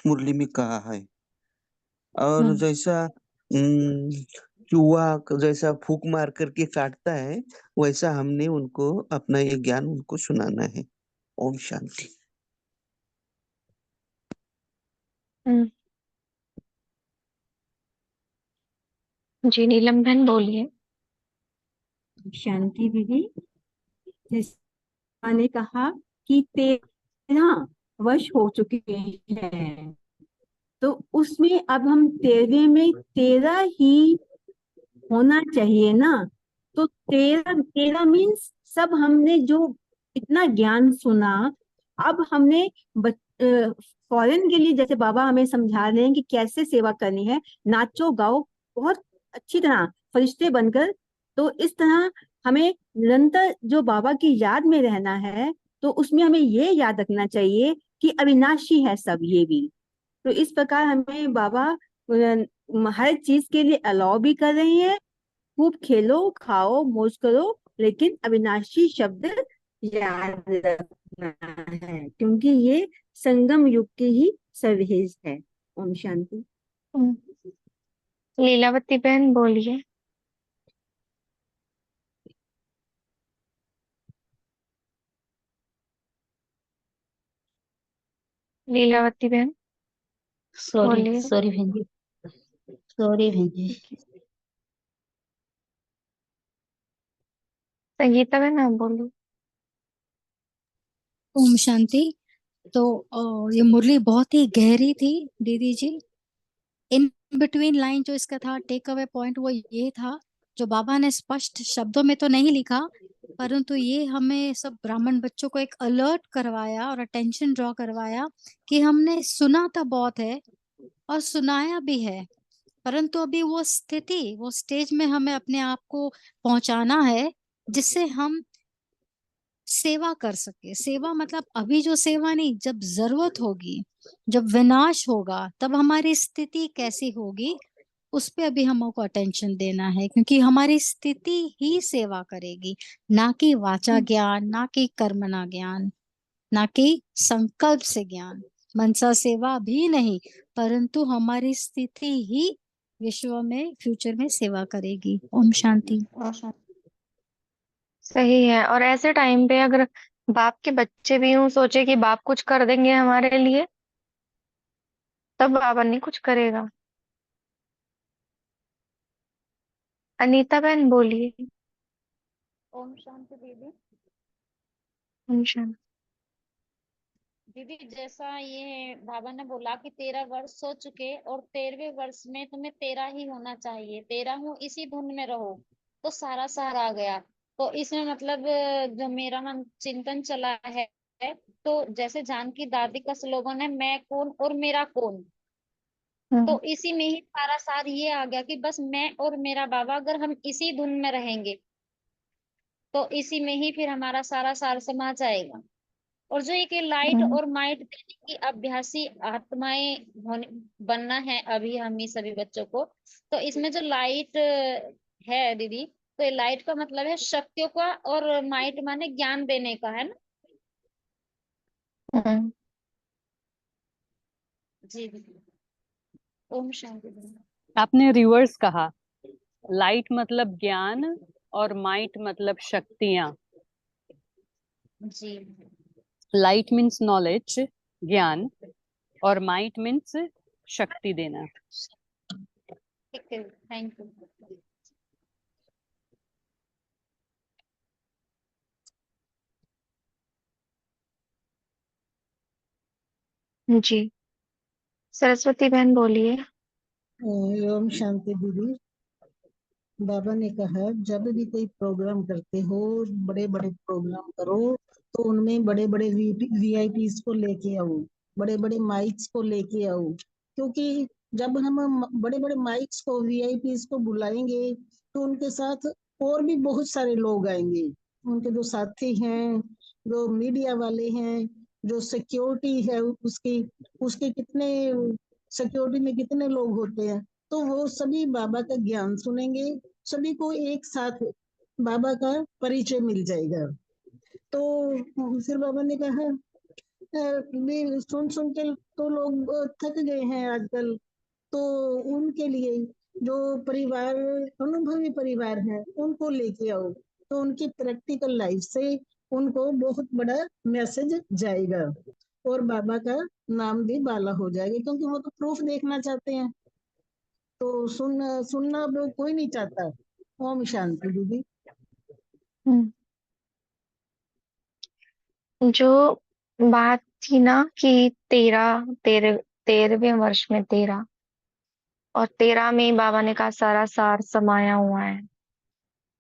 मुरली में कहा है। और जैसा चूहा जैसा फूक मार करके काटता है, वैसा हमने उनको अपना ये ज्ञान उनको सुनाना है। ओम शांति। हम्म, जी नीलम बहन बोलिए। शांति दीदी, जिस माँ ने कहा कि 13 वर्ष हो चुके हैं, तो उसमें अब हम 13वें में 13 ही होना चाहिए ना। तो 13 13 मीन्स सब हमने जो इतना ज्ञान सुना, अब हमने फॉरेन के लिए, जैसे बाबा हमें समझा रहे हैं कि कैसे सेवा करनी है, नाचो गाओ बहुत अच्छी तरह फरिश्ते बनकर। तो इस तरह हमें निरंतर जो बाबा की याद में रहना है, तो उसमें हमें ये याद रखना चाहिए कि अविनाशी है सब ये भी। तो इस प्रकार हमें बाबा हर चीज के लिए अलाउ भी कर रहे हैं। खूब खेलो खाओ मौज करो, लेकिन अविनाशी शब्द याद रखना है, क्योंकि ये संगम युग की ही सर्वहेज है। ओम शांति। हम्म, लीलावती बहन बोलिए। लीलावती बहन सॉरी बोलिए। सॉरी बहन जी, सॉरी बहन जी। संगीता बहन आप बोलिए। ओम शांति। तो ये मुरली बहुत ही गहरी थी दीदी जी। इन बिटवीन लाइन जो इसका था, टेक अवे पॉइंट वो ये था, जो बाबा ने स्पष्ट शब्दों में तो नहीं लिखा, परंतु ये हमें सब ब्राह्मण बच्चों को एक अलर्ट करवाया और अटेंशन ड्रॉ करवाया कि हमने सुना तो बहुत है और सुनाया भी है, परंतु अभी वो स्थिति, वो स्टेज में हमें अपने आप को पहुंचाना है जिससे हम सेवा कर सके। सेवा मतलब अभी जो सेवा नहीं, जब जरूरत होगी, जब विनाश होगा, तब हमारी स्थिति कैसी होगी, उस पे अभी हमको अटेंशन देना है, क्योंकि हमारी स्थिति ही सेवा करेगी, ना कि वाचा ज्ञान, ना कि कर्मणा ज्ञान, ना कि संकल्प से ज्ञान। मनसा सेवा भी नहीं, परंतु हमारी स्थिति ही विश्व में, फ्यूचर में सेवा करेगी। ओम शांति। सही है। और ऐसे टाइम पे अगर बाप के बच्चे भी यूं सोचे कि बाप कुछ कर देंगे हमारे लिए, तब बाबा नहीं कुछ करेगा। अनीता बहन बोलिए। ओम शांति दीदी। ओम शांति। दीदी जैसा ये बाबा ने बोला कि 13 वर्ष हो चुके और 13वें वर्ष में तुम्हें 13 ही होना चाहिए, 13 हूँ इसी धुन में रहो, तो सारा सार आ गया। तो इसमें मतलब जो मेरा मन चिंतन चला है, तो जैसे जानकी दादी का स्लोगन है, मैं कौन और मेरा कौन, हम्म तो इसी में ही सारा सार ये आ गया कि बस मैं और मेरा बाबा, अगर हम इसी धुन में रहेंगे तो इसी में ही फिर हमारा सारा सार समा जाएगा। और जो एक लाइट हम्म, और माइट देने की अभ्यासी आत्माएं होने बनना है अभी हम ही सभी बच्चों को। तो इसमें जो लाइट है दीदी, तो ये लाइट का मतलब है शक्तियों का, और माइट माने ज्ञान देने का, है ना? हम्म, जी दीदी। ओम शांति दीदी। आपने रिवर्स कहा, लाइट मतलब ज्ञान और माइट मतलब शक्तियां। जी लाइट मीन्स नॉलेज, ज्ञान, और माइट मीन्स शक्ति देना। ठीक है, थैंक यू। जी, सरस्वती बहन बोलिए। ओम शांति दीदी। बाबा ने कहा जब भी कोई प्रोग्राम करते हो, बड़े बड़े प्रोग्राम करो, तो उनमें बड़े बड़े वीआईपीस को लेके आओ, बड़े बड़े माइक्स को लेके आओ। क्योंकि जब हम बड़े बड़े माइक्स को, वीआईपीस को बुलाएंगे, तो उनके साथ और भी बहुत सारे लोग आएंगे। उनके जो साथी हैं, जो मीडिया वाले हैं, जो सिक्योरिटी है उसकी, उसके कितने, सिक्योरिटी में कितने लोग होते हैं, तो वो सभी बाबा का ज्ञान सुनेंगे। सभी को एक साथ बाबा का परिचय मिल जाएगा। तो फिर बाबा ने कहा, भी सुन सुन के तो लोग थक गए हैं आजकल, तो उनके लिए जो परिवार, अनुभवी परिवार है, उनको लेके आओ, तो उनकी प्रैक्टिकल लाइफ से उनको बहुत बड़ा मैसेज जाएगा, और बाबा का नाम भी बाला हो जाएगा, क्योंकि वो तो प्रूफ देखना चाहते हैं। तो सुनना अब कोई नहीं चाहता। ओम शांति दीदी। हम्म, जो बात थी ना कि 13वें वर्ष में 13, और 13 में ही बाबा ने कहा सारा सार समाया हुआ है।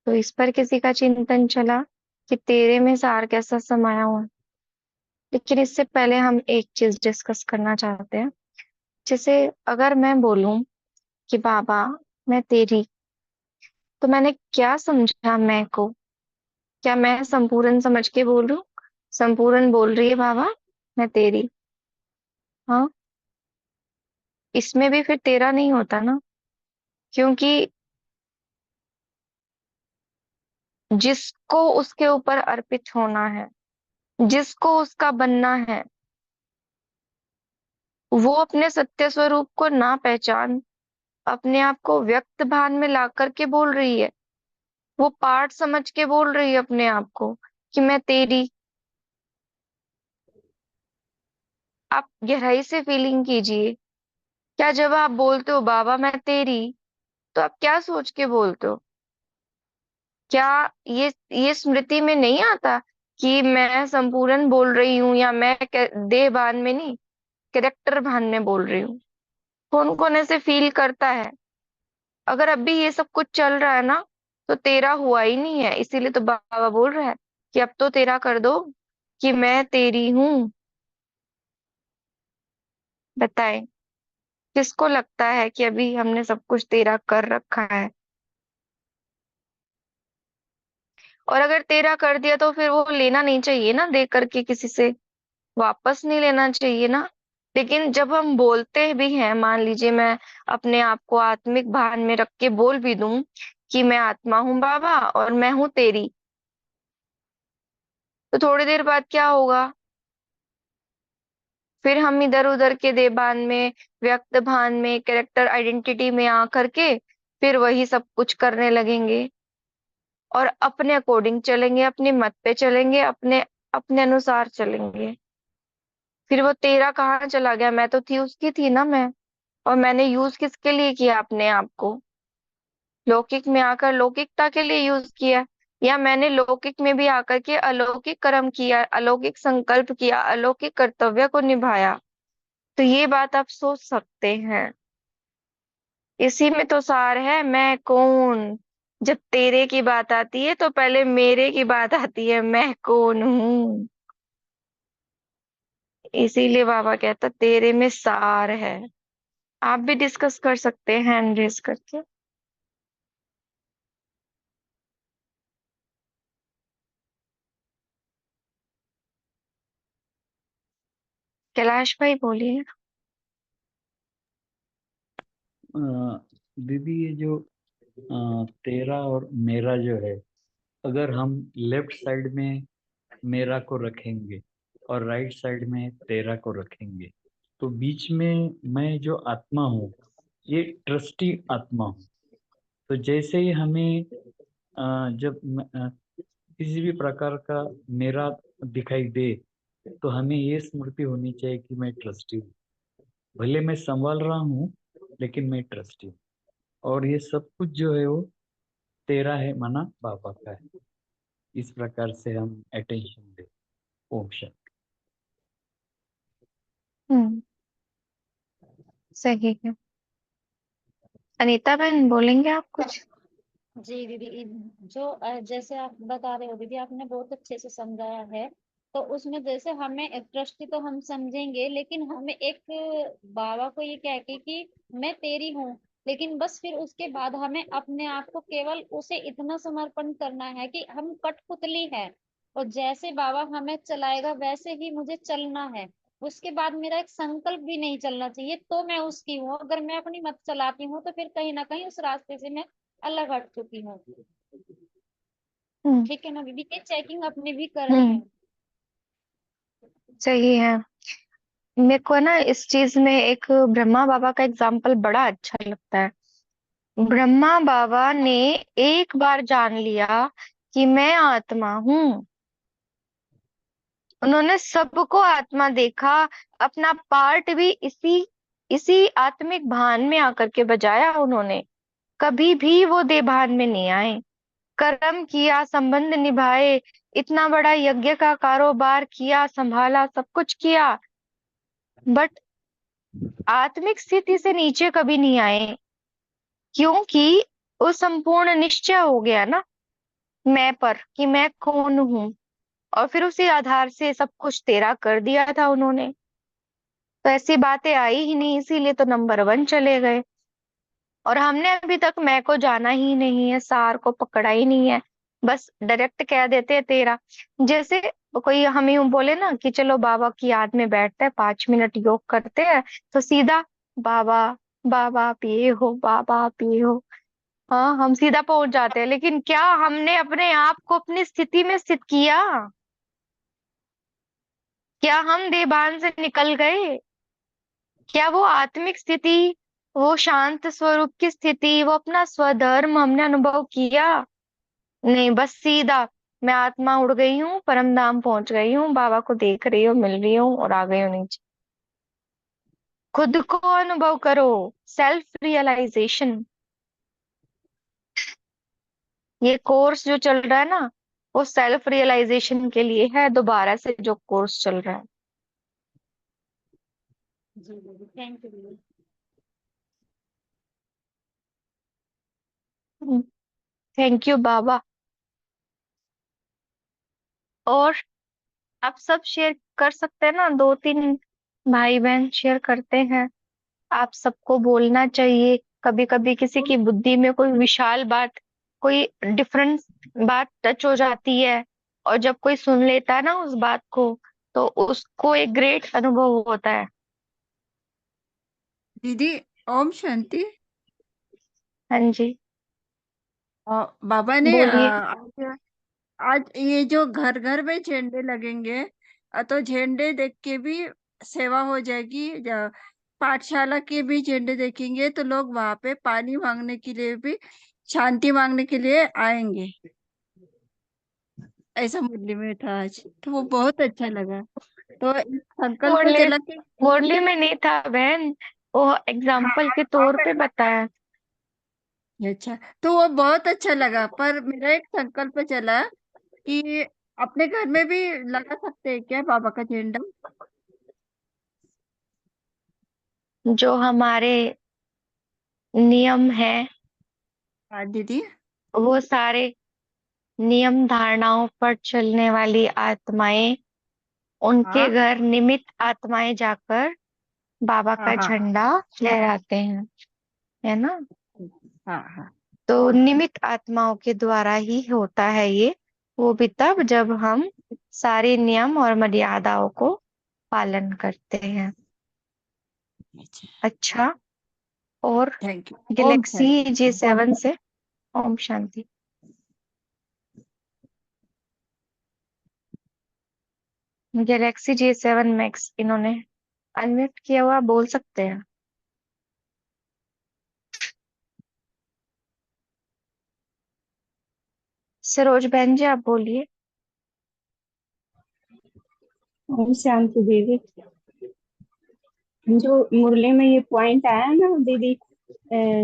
तो इस पर किसी का चिंतन चला कि 13 में सार कैसा समाया हुआ है। लेकिन इससे पहले हम एक चीज डिस्कस करना चाहते हैं। जैसे अगर मैं बोलूं कि बाबा मैं तेरी, तो मैंने क्या समझा मैं को? क्या मैं संपूर्ण समझ के बोल रही हूँ? संपूर्ण बोल रही है बाबा मैं तेरी। हाँ, इसमें भी फिर तेरा नहीं होता ना, क्योंकि जिसको उसके ऊपर अर्पित होना है, जिसको उसका बनना है, वो अपने सत्य स्वरूप को ना पहचान अपने आप को व्यक्त भान में ला करके बोल रही है। वो पार्ट समझ के बोल रही है अपने आप को कि मैं तेरी। आप गहराई से फीलिंग कीजिए। क्या जब आप बोलते हो बाबा मैं तेरी, तो आप क्या सोच के बोलते हो? क्या ये स्मृति में नहीं आता कि मैं संपूर्ण बोल रही हूँ, या मैं देह भान में नहीं, कैरेक्टर भान में बोल रही हूँ? कौन कौन ऐसे फील करता है? अगर अभी ये सब कुछ चल रहा है ना, तो तेरा हुआ ही नहीं है। इसीलिए तो बाबा बोल रहा है कि अब तो तेरा कर दो, कि मैं तेरी हूँ। बताए किसको लगता है कि अभी हमने सब कुछ तेरा कर रखा है? और अगर तेरा कर दिया तो फिर वो लेना नहीं चाहिए ना, दे करके किसी से वापस नहीं लेना चाहिए ना। लेकिन जब हम बोलते भी हैं, मान लीजिए मैं अपने आप को आत्मिक भान में रख के बोल भी दूं कि मैं आत्मा हूँ बाबा और मैं हूँ तेरी, तो थोड़ी देर बाद क्या होगा? फिर हम इधर उधर के देबान में, व्यक्त भान में, कैरेक्टर आइडेंटिटी में आकर के फिर वही सब कुछ करने लगेंगे, और अपने अकॉर्डिंग चलेंगे, अपने मत पे चलेंगे, अपने अपने अनुसार चलेंगे। फिर वो तेरा कहाँ चला गया? मैं तो थी, उसकी थी ना मैं। और मैंने यूज किसके लिए किया अपने आप को? लौकिक में आकर लौकिकता के लिए यूज किया, या मैंने लौकिक में भी आकर के अलौकिक कर्म किया, अलौकिक संकल्प किया, अलौकिक कर्तव्य को निभाया? तो ये बात आप सोच सकते हैं। इसी में तो सार है, मैं कौन। जब तेरे की बात आती है तो पहले मेरे की बात आती है, मैं कौन हूँ। इसीलिए बाबा कहता तेरे में सार है। आप भी डिस्कस कर सकते हैं हैंड रेस करके। कैलाश भाई बोलिए। दीदी ये जो तेरा और मेरा जो है, अगर हम लेफ्ट साइड में मेरा को रखेंगे और राइट साइड में तेरा को रखेंगे, तो बीच में मैं जो आत्मा हूँ, ये ट्रस्टी आत्मा हूँ। तो जैसे ही हमें जब किसी भी प्रकार का मेरा दिखाई दे, तो हमें ये स्मृति होनी चाहिए कि मैं ट्रस्टी हूँ। भले मैं संभाल रहा हूँ, लेकिन मैं ट्रस्टी हूँ। और ये सब कुछ जो है वो तेरा है, माना बाबा का है। इस प्रकार से हम अटेंशन दे। ओम शांति। हम्म, सही है। अनीता बहन बोलेंगे आप कुछ? जी दीदी, जो जैसे आप बता रहे हो दीदी, आपने बहुत अच्छे से समझाया है। तो उसमें जैसे हमें दृष्टि तो हम समझेंगे, लेकिन हमें एक बाबा को ये कह के कि मैं तेरी हूँ, लेकिन बस फिर उसके बाद हमें अपने आप को केवल उसे इतना समर्पण करना है कि हम कठपुतली है, और जैसे बाबा हमें चलाएगा वैसे ही मुझे चलना है। उसके बाद मेरा एक संकल्प भी नहीं चलना चाहिए, तो मैं उसकी हूँ। अगर मैं अपनी मत चलाती हूँ तो फिर कहीं ना कहीं उस रास्ते से मैं अलग हट चुकी हूँ। हम्म। ठीक है ना दीदी, ये चेकिंग अपने भी करनी हम्म, है। सही है। मेरे को ना इस चीज में एक ब्रह्मा बाबा का एग्जाम्पल बड़ा अच्छा लगता है। ब्रह्मा बाबा ने एक बार जान लिया कि मैं आत्मा हूँ। उन्होंने सबको आत्मा देखा, अपना पार्ट भी इसी इसी आत्मिक भान में आकर के बजाया उन्होंने। कभी भी वो देह भान में नहीं आए। कर्म किया, संबंध निभाए, इतना बड़ा यज्ञ का कारोबार किया, संभाला, सब कुछ किया, बट आत्मिक स्थिति से नीचे कभी नहीं आए। क्योंकि वो संपूर्ण निश्चय हो गया ना मैं पर, कि मैं कौन हूँ। और फिर उसी आधार से सब कुछ तेरा कर दिया था उन्होंने। तो ऐसी बातें आई ही नहीं, इसीलिए तो नंबर 1 चले गए। और हमने अभी तक मैं को जाना ही नहीं है, सार को पकड़ा ही नहीं है। बस डायरेक्ट कह देते हैं तेरा। जैसे कोई हमें यूं बोले ना कि चलो बाबा की याद में बैठते हैं, 5 मिनट योग करते हैं, तो सीधा बाबा, बाबा पिए हो, बाबा पिए हो। हाँ, हम सीधा पहुंच जाते हैं। लेकिन क्या हमने अपने आप को अपनी स्थिति में स्थित किया? क्या हम देभान से निकल गए? क्या वो आत्मिक स्थिति, वो शांत स्वरूप की स्थिति, वो अपना स्वधर्म हमने अनुभव किया? नहीं, बस सीधा मैं आत्मा उड़ गई हूँ, परम धाम पहुंच गई हूँ, बाबा को देख रही हूँ, मिल रही हूँ और आ गई हूँ नीचे। खुद को अनुभव करो, सेल्फ रियलाइजेशन। ये कोर्स जो चल रहा है ना, वो सेल्फ रियलाइजेशन के लिए है, दोबारा से जो कोर्स चल रहा है। जी दीदी, थैंक यू दीदी। थैंक यू बाबा। और आप सब शेयर कर सकते हैं ना, 2-3 भाई बहन शेयर करते हैं। आप सबको बोलना चाहिए। कभी कभी किसी की बुद्धि में कोई विशाल बात, कोई डिफरेंट बात टच हो जाती है, और जब कोई सुन लेता है ना उस बात को, तो उसको एक ग्रेट अनुभव होता है। दीदी, ओम शांति। हाँ जी, बाबा ने बोलिए। आज आज ये जो घर घर में झंडे लगेंगे, तो झंडे देख के भी सेवा हो जाएगी। पाठशाला के भी झंडे देखेंगे तो लोग वहां पे पानी मांगने के लिए भी, शांति मांगने के लिए आएंगे। ऐसा मुरली में था आज, तो वो बहुत अच्छा लगा। तो इस संकल्प मुरली चला के। मुरली में नहीं था बहन, वो हाँ, एग्जाम्पल के वहाँ तौर पे पे था। बताया। अच्छा, तो वो बहुत अच्छा लगा, पर मेरा एक संकल्प चला कि अपने घर में भी लगा सकते हैं क्या बाबा का झंडा। जो हमारे नियम है, हाँ दीदी। वो सारे नियम धारणाओं पर चलने वाली आत्माएं, उनके हाँ घर निमित्त आत्माएं जाकर बाबा हाँ का हाँ झंडा लहराते हैं, है ना। हाँ हाँ। तो निमित्त आत्माओं के द्वारा ही होता है ये। वो भी तब जब हम सारे नियम और मर्यादाओं को पालन करते हैं। अच्छा, और thank you. Om Galaxy Shanti. J7 से Om Shanti. Galaxy J7 Max इन्होंने अनम्यूट किया हुआ, बोल सकते हैं। सरोज बहन जी आप बोलिए। ओम शांति दीदी। जो मुरली में ये पॉइंट आया ना दीदी,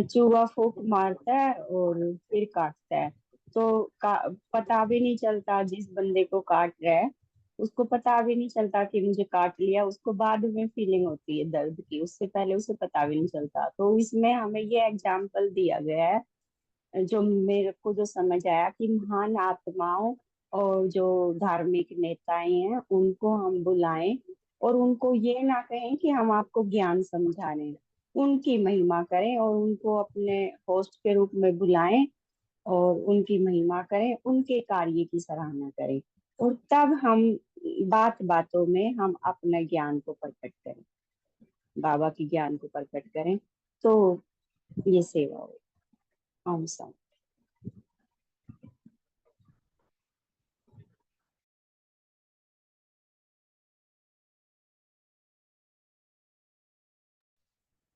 चूहा फूंक मारता है और फिर काटता है, तो पता भी नहीं चलता जिस बंदे को काट रहा है, उसको पता भी नहीं चलता कि मुझे काट लिया, उसको बाद में फीलिंग होती है दर्द की, उससे पहले उसे पता भी नहीं चलता। तो इसमें हमें ये एग्जाम्पल दिया गया है, जो मेरे को जो समझ आया कि महान आत्माओं और जो धार्मिक नेताएं हैं उनको हम बुलाएं और उनको ये ना कहें कि हम आपको ज्ञान समझा रहे हैं, उनकी महिमा करें और उनको अपने होस्ट के रूप में बुलाएं और उनकी महिमा करें, उनके कार्य की सराहना करें, और तब हम बात बातों में हम अपने ज्ञान को प्रकट करें, बाबा की ज्ञान को प्रकट करें, तो ये सेवा हो। ओम शांति।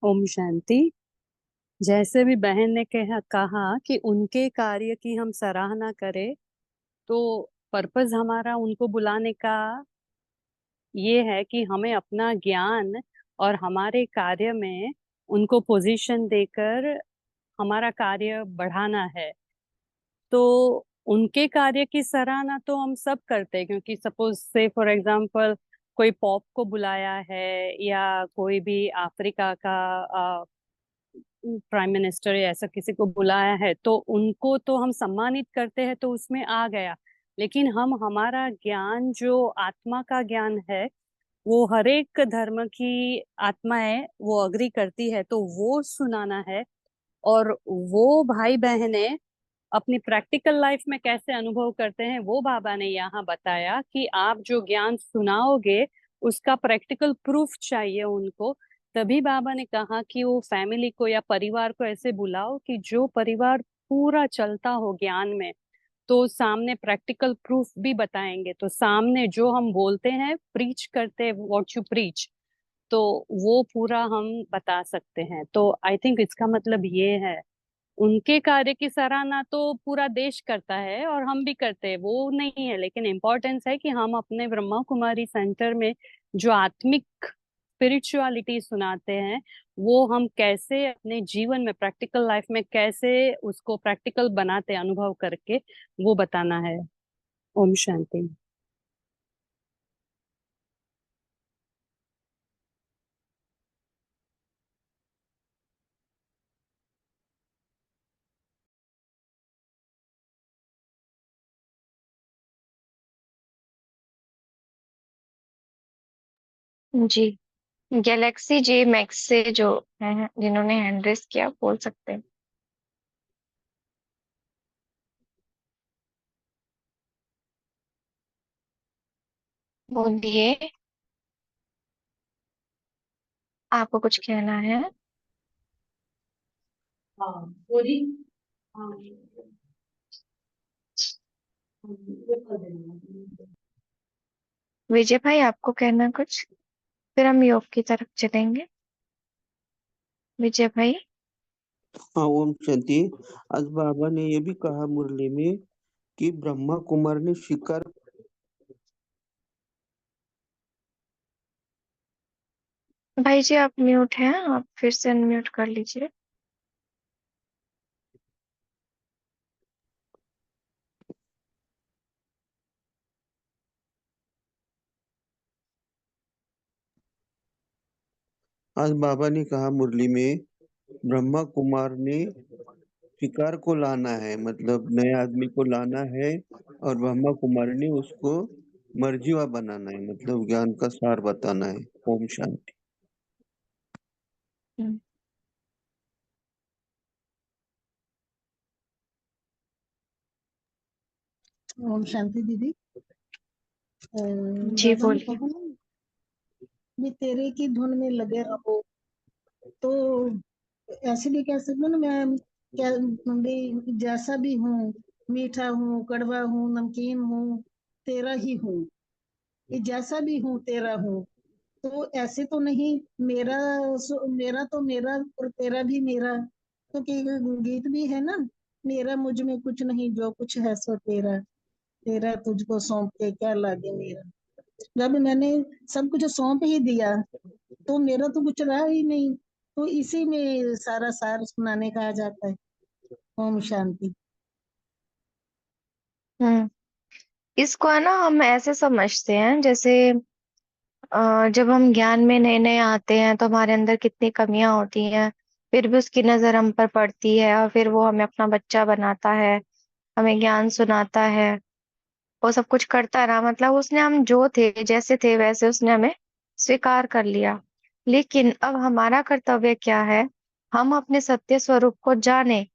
ओम शांति। जैसे भी बहन ने कहा कि उनके कार्य की हम सराहना करें, तो पर्पस हमारा उनको बुलाने का ये है कि हमें अपना ज्ञान और हमारे कार्य में उनको पोजीशन देकर हमारा कार्य बढ़ाना है। तो उनके कार्य की सराहना तो हम सब करते हैं, क्योंकि सपोज से फॉर एग्जांपल कोई पॉप को बुलाया है या कोई भी अफ्रीका का प्राइम मिनिस्टर या ऐसा किसी को बुलाया है, तो उनको तो हम सम्मानित करते हैं, तो उसमें आ गया। लेकिन हम हमारा ज्ञान जो आत्मा का ज्ञान है, वो हर एक धर्म की आत्मा है, वो अग्री करती है, तो वो सुनाना है। और वो भाई बहने अपनी प्रैक्टिकल लाइफ में कैसे अनुभव करते हैं, वो बाबा ने यहाँ बताया कि आप जो ज्ञान सुनाओगे उसका प्रैक्टिकल प्रूफ चाहिए उनको। तभी बाबा ने कहा कि वो फैमिली को या परिवार को ऐसे बुलाओ कि जो परिवार पूरा चलता हो ज्ञान में, तो सामने प्रैक्टिकल प्रूफ भी बताएंगे। तो सामने जो हम बोलते हैं, प्रीच करते हैं व्हाट यू प्रीच, तो वो पूरा हम बता सकते हैं। तो आई थिंक इसका मतलब ये है, उनके कार्य की सराहना तो पूरा देश करता है और हम भी करते हैं, वो नहीं है, लेकिन इम्पोर्टेंस है कि हम अपने ब्रह्मा कुमारी सेंटर में जो आत्मिक स्पिरिचुअलिटी सुनाते हैं, वो हम कैसे अपने जीवन में प्रैक्टिकल लाइफ में कैसे उसको प्रैक्टिकल बनाते हैं अनुभव करके, वो बताना है। ओम शांति। जी, गैलेक्सी J मैक्स से जो है जिन्होंने हैंड रेस किया, बोल सकते हैं। बोलिए, आपको कुछ कहना है? हाँ बोली। हाँ विजय भाई आपको कहना है कुछ? फिर हम योग की तरफ चलेंगे। विजय भाई। हाँ ओम शांति। आज बाबा ने ये भी कहा मुरली में कि ब्रह्मा कुमार ने शिकार। भाई जी आप म्यूट हैं, आप फिर से अनम्यूट कर लीजिए। आज बाबा ने कहा मुरली में ब्रह्मा कुमार ने शिकार को लाना है, मतलब नए आदमी को लाना है, और ब्रह्मा कुमार ने उसको मर्जीवा बनाना है, मतलब ज्ञान का सार बताना है। ओम शांति। हम्म, ओम शांति दीदी। जी बाबा ने बोलिए। कहा ना भी तेरे की धुन में लगे रहो। तो ऐसे भी कह सकते हो ना, मैं क्या भी जैसा भी हूँ, मीठा हूँ, कड़वा हूँ, नमकीन हूँ, तेरा ही हूँ। ये जैसा भी हूँ तेरा हूँ। तो ऐसे तो नहीं, मेरा तो मेरा और तेरा भी मेरा। तो गीत भी है ना, मेरा मुझ में कुछ नहीं, जो कुछ है सो तेरा, तेरा तुझको सौंप के क्या लागे मेरा। जब मैंने सब कुछ सौंप ही दिया तो मेरा तो कुछ रहा ही नहीं। तो इसी में सारा सार सुनाने का आ जाता है। ओम शांति। हम्म। इसको है ना हम ऐसे समझते हैं, जैसे जब हम ज्ञान में नए नए आते हैं तो हमारे अंदर कितनी कमियां होती हैं, फिर भी उसकी नजर हम पर पड़ती है और फिर वो हमें अपना बच्चा बनाता है, हमें ज्ञान सुनाता है, वो सब कुछ करता रहा। मतलब उसने, हम जो थे जैसे थे वैसे उसने हमें स्वीकार कर लिया। लेकिन अब हमारा कर्तव्य क्या है, हम अपने सत्य स्वरूप को जाने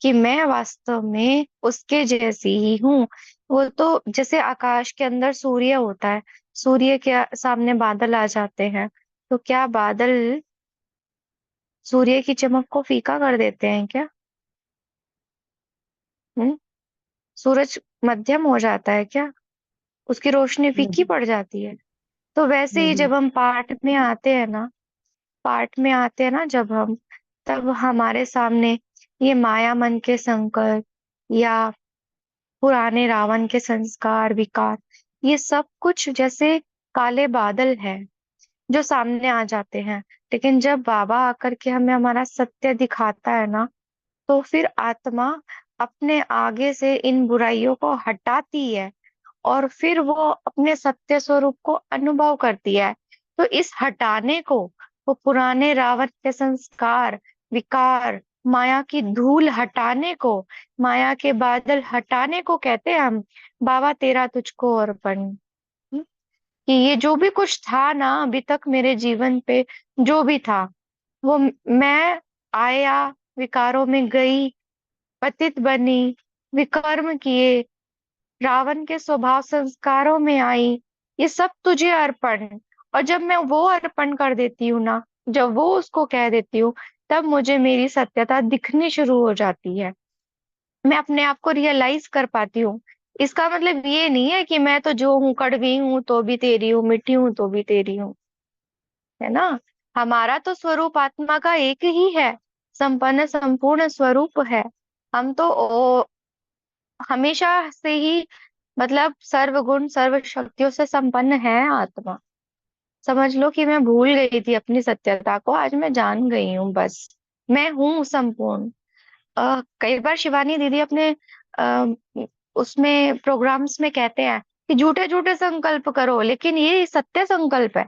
कि मैं वास्तव में उसके जैसी ही हूँ। वो तो जैसे आकाश के अंदर सूर्य होता है, सूर्य के सामने बादल आ जाते हैं, तो क्या बादल सूर्य की चमक को फीका कर देते हैं क्या? हम्म। सूरज मध्यम हो जाता है क्या? उसकी रोशनी फीकी नहीं पड़ जाती है? तो वैसे ही नहीं। जब हम पाठ में आते हैं ना, पाठ में आते हैं ना जब हम, तब हमारे सामने ये माया मन के संकल्प या पुराने रावण के संस्कार विकार, ये सब कुछ जैसे काले बादल है जो सामने आ जाते हैं। लेकिन जब बाबा आकर के हमें हमारा सत्य दिखाता है ना, तो फिर आत्मा अपने आगे से इन बुराइयों को हटाती है और फिर वो अपने सत्य स्वरूप को अनुभव करती है। तो इस हटाने को, वो पुराने रावण के संस्कार विकार माया की धूल हटाने को, माया के बादल हटाने को कहते हैं हम बाबा तेरा तुझको अर्पण। कि ये जो भी कुछ था ना अभी तक मेरे जीवन पे, जो भी था वो मैं आया, विकारों में गई, पतित बनी, विकर्म किए, रावण के स्वभाव संस्कारों में आई, ये सब तुझे अर्पण। और जब मैं वो अर्पण कर देती हूँ ना, जब वो उसको कह देती हूँ, तब मुझे मेरी सत्यता दिखनी शुरू हो जाती है। मैं अपने आप को रियलाइज कर पाती हूँ। इसका मतलब ये नहीं है कि मैं तो जो हूँ, कड़वी हूँ तो भी तेरी हूँ, मीठी हूँ तो भी तेरी हूँ, है ना। हमारा तो स्वरूप आत्मा का एक ही है, संपन्न संपूर्ण स्वरूप है। हम तो हमेशा से ही, मतलब सर्वगुण सर्व शक्तियों से संपन्न है आत्मा। समझ लो कि मैं भूल गई थी अपनी सत्यता को, आज मैं जान गई हूँ बस। मैं हूँ संपूर्ण। कई बार शिवानी दीदी अपने आ, उसमें प्रोग्राम्स में कहते हैं कि झूठे झूठे संकल्प करो, लेकिन ये सत्य संकल्प है।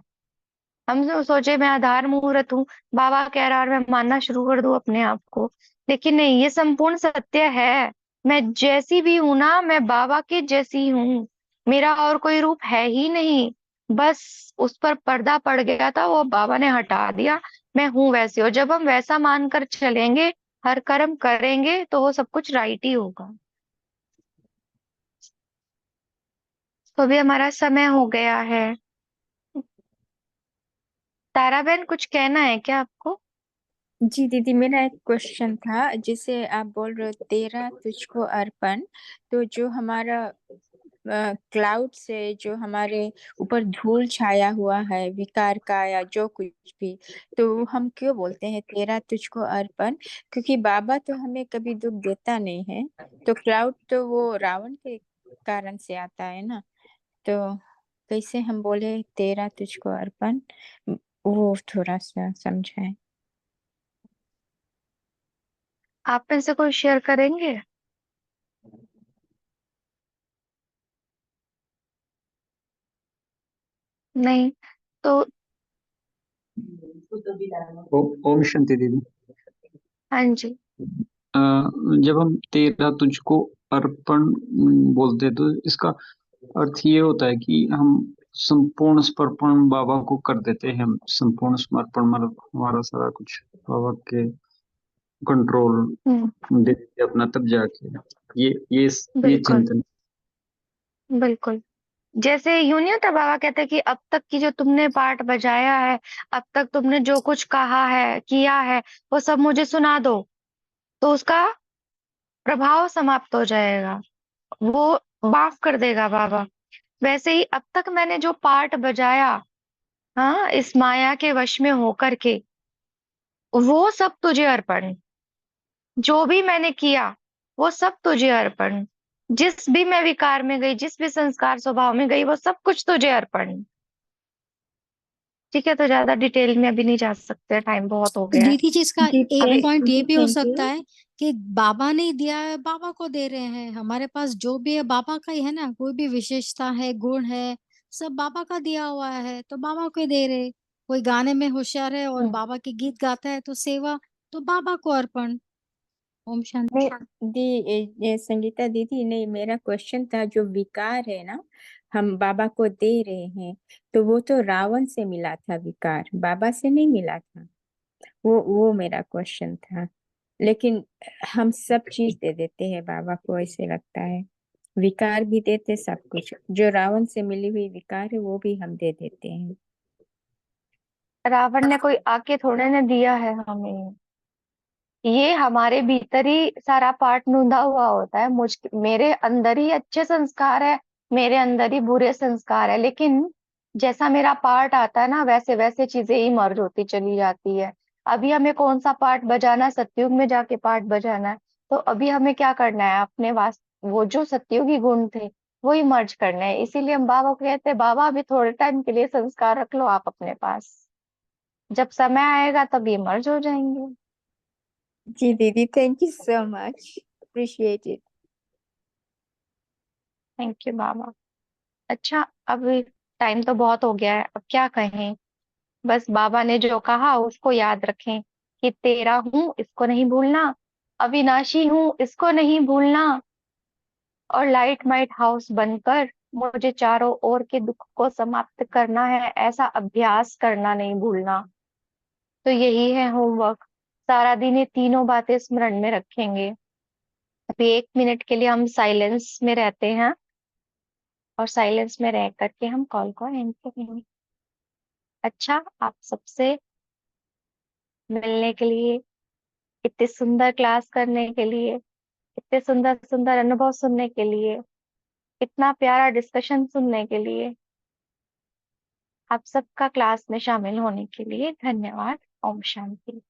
हम जो सोचे मैं आधार मुहूर्त हूँ, बाबा कह रहा है और मैं मानना शुरू कर दूं अपने आप को, लेकिन नहीं, ये संपूर्ण सत्य है। मैं जैसी भी हूं ना, मैं बाबा के जैसी हूँ। मेरा और कोई रूप है ही नहीं। बस उस पर पर्दा पड़ गया था, वो बाबा ने हटा दिया। मैं हूं वैसे, और जब हम वैसा मानकर चलेंगे, हर कर्म करेंगे, तो वो सब कुछ राइट ही होगा। तो अभी हमारा समय हो गया है। तारा बहन, कुछ कहना है क्या आपको? जी दीदी, मेरा एक क्वेश्चन था। जिसे आप बोल रहे हो तेरा तुझको अर्पण, तो जो हमारा क्लाउड से जो हमारे ऊपर धूल छाया हुआ है विकार का या जो कुछ भी, तो हम क्यों बोलते हैं तेरा तुझको अर्पण? क्योंकि बाबा तो हमें कभी दुख देता नहीं है। तो क्लाउड तो वो रावण के कारण से आता है ना, तो कैसे हम बोले तेरा तुझको अर्पण? वो थोड़ा सा समझाए। आप में से कोई शेयर करेंगे? नहीं तो ओम शांति दीदी। हाँ जी। अ, जब हम तेरा तुझको अर्पण बोलते हैं, तो इसका अर्थ ये होता है कि हम संपूर्ण समर्पण बाबा को कर देते हैं। हम संपूर्ण समर्पण मतलब हमारा सारा कुछ बाबा के कंट्रोल हम्म। दे देते अपना, तब जाके ये ये बिल्कुल। चिंतन। बिल्कुल। जैसे यूं नहीं होता, बाबा कहते हैं कि अब तक की जो तुमने पार्ट बजाया है, अब तक तुमने जो कुछ कहा है, किया है, वो सब मुझे सुना दो, तो उसका प्रभाव समाप्त हो जाएगा, वो माफ कर देगा बाबा। वैसे ही अब तक मैंने जो पार्ट बजाया, हाँ, इस माया के वश में होकर के, वो सब तुझे अर्पण। जो भी मैंने किया वो सब तुझे अर्पण। जिस भी मैं विकार में गई, जिस भी संस्कार स्वभाव में गई, वो सब कुछ तुझे अर्पण। ठीक है, तो ज्यादा डिटेल में अभी नहीं जा सकते, टाइम बहुत हो गया है। दीदी जी, इसका जी एक अभी पॉइंट ये भी हो थैंक सकता यू। है कि बाबा ने दिया है, बाबा को दे रहे हैं। हमारे पास जो भी है बाबा का ही है ना, कोई भी विशेषता है, गुण है, सब बाबा का दिया हुआ है, तो बाबा को ही दे रहे। कोई गाने में होशियार है और बाबा के गीत गाता है, तो सेवा तो बाबा को अर्पण। ओम शांति। नहीं दी, संगीता दीदी, नहीं, मेरा क्वेश्चन था जो विकार है ना, हम बाबा को दे रहे हैं, तो वो तो रावण से मिला था, विकार बाबा से नहीं मिला था। वो मेरा क्वेश्चन था। लेकिन हम सब चीज दे देते हैं बाबा को, ऐसे लगता है। विकार भी देते, सब कुछ जो रावण से मिली हुई विकार है वो भी हम दे देते हैं। रावण ने कोई आके थोड़े ने दिया है हमें, ये हमारे भीतर ही सारा पार्ट नूंदा हुआ होता है। मेरे अंदर ही अच्छे संस्कार है, मेरे अंदर ही बुरे संस्कार है, लेकिन जैसा मेरा पार्ट आता है ना, वैसे वैसे चीजें ही मर्ज होती चली जाती है। अभी हमें कौन सा पार्ट बजाना है, सतयुग में जाके पार्ट बजाना है, तो अभी हमें क्या करना है, अपने वो जो सतयुगी गुण थे वही मर्ज करना है। इसीलिए हम बाबा को कहते हैं, बाबा अभी थोड़े टाइम के लिए संस्कार रख लो आप अपने पास, जब समय आएगा तब ये मर्ज हो जाएंगे। जी दीदी, thank you so much, appreciate it. Thank you बाबा। अच्छा, अब टाइम तो बहुत हो गया है, अब क्या कहें। बस बाबा ने जो कहा उसको याद रखें कि तेरा हूं इसको नहीं भूलना, अविनाशी हूं इसको नहीं भूलना, और लाइट माइट हाउस बनकर मुझे चारों ओर के दुख को समाप्त करना है, ऐसा अभ्यास करना नहीं भूलना। तो यही है होमवर्क। सारा दिन ये तीनों बातें स्मरण में रखेंगे। अभी 1 मिनट के लिए हम साइलेंस में रहते हैं, और साइलेंस में रह करके हम कॉल को एंड करेंगे। अच्छा, आप सबसे मिलने के लिए, इतने सुंदर क्लास करने के लिए, इतने सुंदर सुंदर अनुभव सुनने के लिए, इतना प्यारा डिस्कशन सुनने के लिए, आप सबका क्लास में शामिल होने के लिए धन्यवाद। ओम शांति।